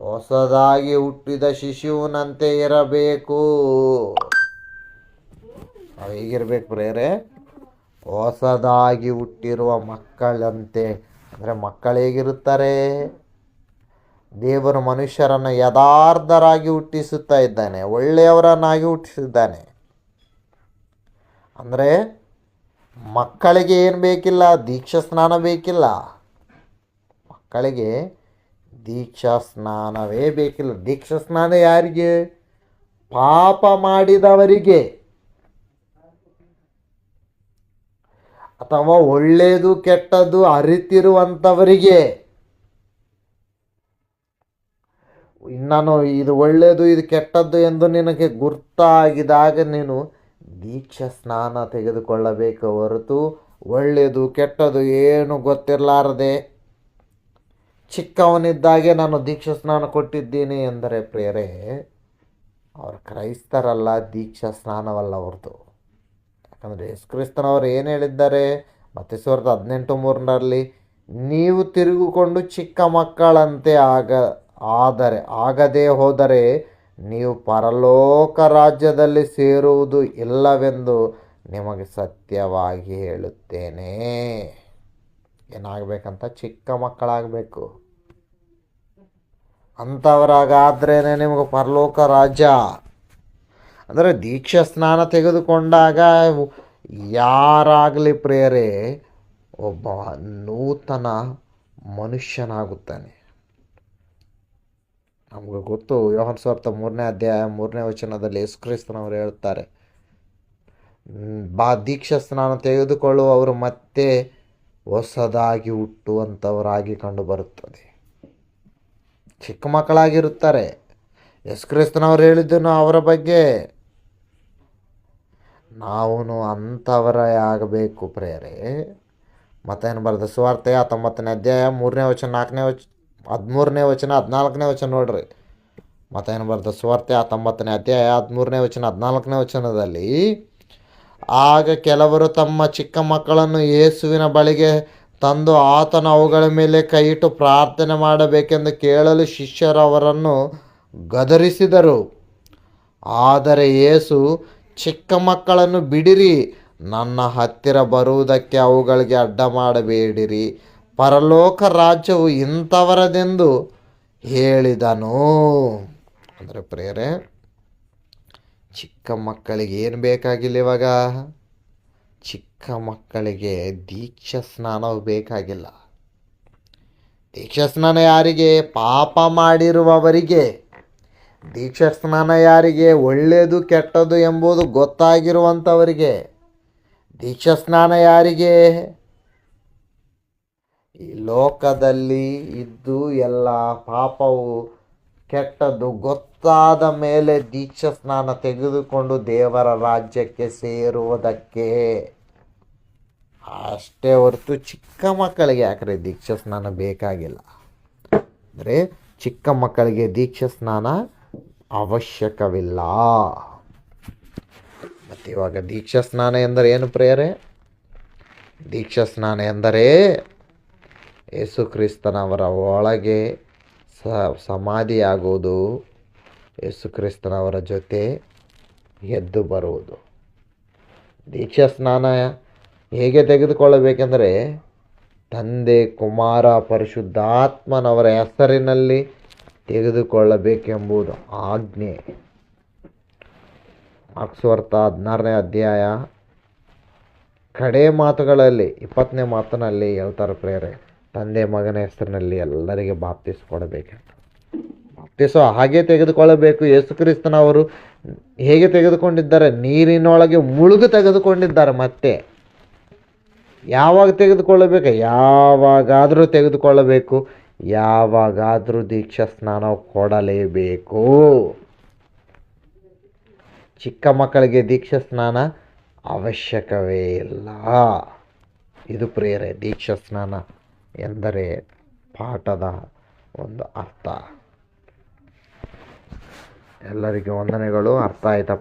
ಹೊಸದಾಗಿ ಹುಟ್ಟಿದ ಶಿಶುವಿನಂತೆ ಇರಬೇಕು. ನಾವು ಹೇಗಿರ್ಬೇಕು ಪ್ರೇರೆ? ಹೊಸದಾಗಿ ಹುಟ್ಟಿರುವ ಮಕ್ಕಳಂತೆ. ಅಂದರೆ ಮಕ್ಕಳು ಹೇಗಿರುತ್ತಾರೆ? ದೇವರು ಮನುಷ್ಯರನ್ನು ಯಥಾರ್ಥರಾಗಿ ಹುಟ್ಟಿಸುತ್ತಾ ಇದ್ದಾನೆ, ಒಳ್ಳೆಯವರನ್ನಾಗಿ ಹುಟ್ಟಿಸಿದ್ದಾನೆ. ಅಂದರೆ ಮಕ್ಕಳಿಗೆ ಏನು ಬೇಕಿಲ್ಲ? ದೀಕ್ಷಾ ಸ್ನಾನ ಬೇಕಿಲ್ಲ. ಮಕ್ಕಳಿಗೆ ದೀಕ್ಷಾ ಸ್ನಾನವೇ ಬೇಕಿಲ್ಲ. ದೀಕ್ಷಾ ಸ್ನಾನ ಯಾರಿಗೆ? ಪಾಪ ಮಾಡಿದವರಿಗೆ ಅಥವಾ ಒಳ್ಳೆಯದು ಕೆಟ್ಟದ್ದು ಅರಿತಿರುವಂಥವರಿಗೆ. ನಾನು ಇದು ಒಳ್ಳೆಯದು ಇದು ಕೆಟ್ಟದ್ದು ಎಂದು ನಿನಗೆ ಗುರ್ತಾಗಿದಾಗ ನೀನು ದೀಕ್ಷಾ ಸ್ನಾನ ತೆಗೆದುಕೊಳ್ಳಬೇಕು ಹೊರತು ಒಳ್ಳೆಯದು ಕೆಟ್ಟದ್ದು ಏನು ಗೊತ್ತಿರಲಾರದೆ ಚಿಕ್ಕವನಿದ್ದಾಗೆ ನಾನು ದೀಕ್ಷಾ ಸ್ನಾನ ಕೊಟ್ಟಿದ್ದೀನಿ ಎಂದರೆ ಪ್ರೇರೆ, ಅವರು ಕ್ರೈಸ್ತರಲ್ಲ, ದೀಕ್ಷಾ ಸ್ನಾನವಲ್ಲ ಅವ್ರದ್ದು. ಯಾಕಂದರೆ ಯೇಸು ಕ್ರಿಸ್ತನವರು ಏನು ಹೇಳಿದ್ದಾರೆ? ಮತ್ತಾಯ 18:3 ನೀವು ತಿರುಗಿಕೊಂಡು ಚಿಕ್ಕ ಮಕ್ಕಳಂತೆ ಆಗದೆ ಹೋದರೆ ನೀವು ಪರಲೋಕ ರಾಜ್ಯದಲ್ಲಿ ಸೇರುವುದು ಇಲ್ಲವೆಂದು ನಿಮಗೆ ಸತ್ಯವಾಗಿ ಹೇಳುತ್ತೇನೆ. ಏನಾಗಬೇಕಂತ? ಚಿಕ್ಕ ಮಕ್ಕಳಾಗಬೇಕು. ಅಂಥವರಾಗಾದ್ರೇ ನಿಮಗೆ ಪರಲೋಕ ರಾಜ್ಯ. ಅಂದರೆ ದೀಕ್ಷಾ ಸ್ನಾನ ತೆಗೆದುಕೊಂಡಾಗ ಯಾರಾಗಲಿ ಪ್ರೇರೆ ಒಬ್ಬ ನೂತನ ಮನುಷ್ಯನಾಗುತ್ತಾನೆ. ನಮಗೆ ಗೊತ್ತು, ಯೋಹಾನ ಸುವಾರ್ತೆ 3:3 ಯೇಸು ಕ್ರಿಸ್ತನವರು ಹೇಳ್ತಾರೆ, ದೀಕ್ಷಾ ಸ್ನಾನ ತೆಗೆದುಕೊಳ್ಳುವವರು ಮತ್ತೆ ಹೊಸದಾಗಿ ಹುಟ್ಟುವಂಥವರಾಗಿ ಕಂಡುಬರುತ್ತದೆ. ಚಿಕ್ಕ ಮಕ್ಕಳಾಗಿರುತ್ತಾರೆ. ಯೇಸು ಕ್ರಿಸ್ತನವರು ಹೇಳಿದ್ದನು ಅವರ ಬಗ್ಗೆ. ನಾವು ಅಂಥವರೇ ಆಗಬೇಕು ಪ್ರೇರೆ. ಮತ್ತೇನು ಬರೆದ ಸುವಾರ್ತೆ 19:3 13 ನೋಡ್ರಿ. ಮತ್ತೇನು ಬರೆದ ಸುವಾರ್ತೆ 19:13 ಆಗ ಕೆಲವರು ತಮ್ಮ ಚಿಕ್ಕ ಮಕ್ಕಳನ್ನು ಯೇಸುವಿನ ಬಳಿಗೆ ತಂದು ಆತನು ಅವುಗಳ ಮೇಲೆ ಕೈಯಿಟ್ಟು ಪ್ರಾರ್ಥನೆ ಮಾಡಬೇಕೆಂದು ಕೇಳಲು ಶಿಷ್ಯರು ಅವರನ್ನು ಗದರಿಸಿದರು. ಆದರೆ ಯೇಸು, ಚಿಕ್ಕ ಮಕ್ಕಳನ್ನು ಬಿಡಿರಿ, ನನ್ನ ಹತ್ತಿರ ಬರುವುದಕ್ಕೆ ಅವುಗಳಿಗೆ ಅಡ್ಡ ಮಾಡಬೇಡಿರಿ, ಪರಲೋಕ ರಾಜ್ಯವು ಇಂಥವರದೆಂದು ಹೇಳಿದನು. ಅಂದರೆ ಪ್ರೇರೆ, ಚಿಕ್ಕ ಮಕ್ಕಳಿಗೆ ಏನು ಬೇಕಾಗಿಲ್ಲ ಇವಾಗ? ಚಿಕ್ಕ ಮಕ್ಕಳಿಗೆ ದೀಕ್ಷಾ ಸ್ನಾನವು ಬೇಕಾಗಿಲ್ಲ. ದೀಕ್ಷಾ ಸ್ನಾನ ಯಾರಿಗೆ? ಪಾಪ ಮಾಡಿರುವವರಿಗೆ. ದೀಕ್ಷಾ ಸ್ನಾನ ಯಾರಿಗೆ? ಒಳ್ಳೆಯದು ಕೆಟ್ಟದ್ದು ಎಂಬುದು ಗೊತ್ತಾಗಿರುವಂಥವರಿಗೆ. ದೀಕ್ಷಾ ಸ್ನಾನ ಯಾರಿಗೆ? ಈ ಲೋಕದಲ್ಲಿ ಇದ್ದು ಎಲ್ಲ ಪಾಪವು ಕೆಟ್ಟದ್ದು ಗೊತ್ತಾದ ಮೇಲೆ ದೀಕ್ಷಾ ಸ್ನಾನ ತೆಗೆದುಕೊಂಡು ದೇವರ ರಾಜ್ಯಕ್ಕೆ ಸೇರುವುದಕ್ಕೆ ಅಷ್ಟೇ ಹೊರತು ಚಿಕ್ಕ ಮಕ್ಕಳಿಗೆ ಯಾಕ್ರೆ ದೀಕ್ಷಾ ಸ್ನಾನ ಬೇಕಾಗಿಲ್ಲ. ಅಂದರೆ ಚಿಕ್ಕ ಮಕ್ಕಳಿಗೆ ದೀಕ್ಷಾ ಸ್ನಾನ ಅವಶ್ಯಕವಿಲ್ಲ. ಮತ್ತು ಇವಾಗ ದೀಕ್ಷಾ ಸ್ನಾನ ಎಂದರೆ ಏನು ಪ್ರೇರೆ? ದೀಕ್ಷಾ ಸ್ನಾನ ಎಂದರೆ ಯೇಸು ಕ್ರಿಸ್ತನವರ ಒಳಗೆ ಸಮಾಧಿಯಾಗುವುದು, ಯೇಸು ಕ್ರಿಸ್ತನವರ ಜೊತೆ ಎದ್ದು ಬರುವುದು. ದೀಕ್ಷಾ ಸ್ನಾನ ಹೇಗೆ ತೆಗೆದುಕೊಳ್ಳಬೇಕೆಂದರೆ ತಂದೆ, ಕುಮಾರ, ಪರಿಶುದ್ಧಾತ್ಮನವರ ಹೆಸರಿನಲ್ಲಿ ತೆಗೆದುಕೊಳ್ಳಬೇಕೆಂಬುದು ಆಜ್ಞೆ. ಮಾರ್ಕ್ಸ್ ವಾರ್ತೆ 16ನೇ ಅಧ್ಯಾಯ ಕಡೆ ಮಾತುಗಳಲ್ಲಿ 20ನೇ ಮಾತಿನಲ್ಲಿ ಹೇಳ್ತಾರೆ ಪ್ರೇರೆ, ತಂದೆ ಮಗನ ಹೆಸರಿನಲ್ಲಿ ಎಲ್ಲರಿಗೆ ಬಾಪ್ತಿಸ್ ಕೊಡಬೇಕಂತ. ಬಾಪ್ತಿಸೋ ಹಾಗೆ ತೆಗೆದುಕೊಳ್ಳಬೇಕು. ಯೇಸು ಕ್ರಿಸ್ತನವರು ಹೇಗೆ ತೆಗೆದುಕೊಂಡಿದ್ದಾರೆ? ನೀರಿನೊಳಗೆ ಮುಳುಗು ತೆಗೆದುಕೊಂಡಿದ್ದಾರೆ. ಮತ್ತೆ ಯಾವಾಗ ತೆಗೆದುಕೊಳ್ಳಬೇಕು? ಯಾವಾಗಾದರೂ ತೆಗೆದುಕೊಳ್ಳಬೇಕು. ಯಾವಾಗಾದರೂ ದೀಕ್ಷಾ ಸ್ನಾನ ಕೊಡಲೇಬೇಕು. ಚಿಕ್ಕ ಮಕ್ಕಳಿಗೆ ದೀಕ್ಷಾ ಸ್ನಾನ ಅವಶ್ಯಕವೇ ಇಲ್ಲ. ಇದು ಪ್ರೇರೆ ದೀಕ್ಷಾ ಸ್ನಾನ ಎಂದರೆ ಪಾಠದ ಒಂದು ಅರ್ಥ. ಎಲ್ಲರಿಗೂ ವಂದನೆಗಳು. ಅರ್ಥ ಆಯ್ತಾ?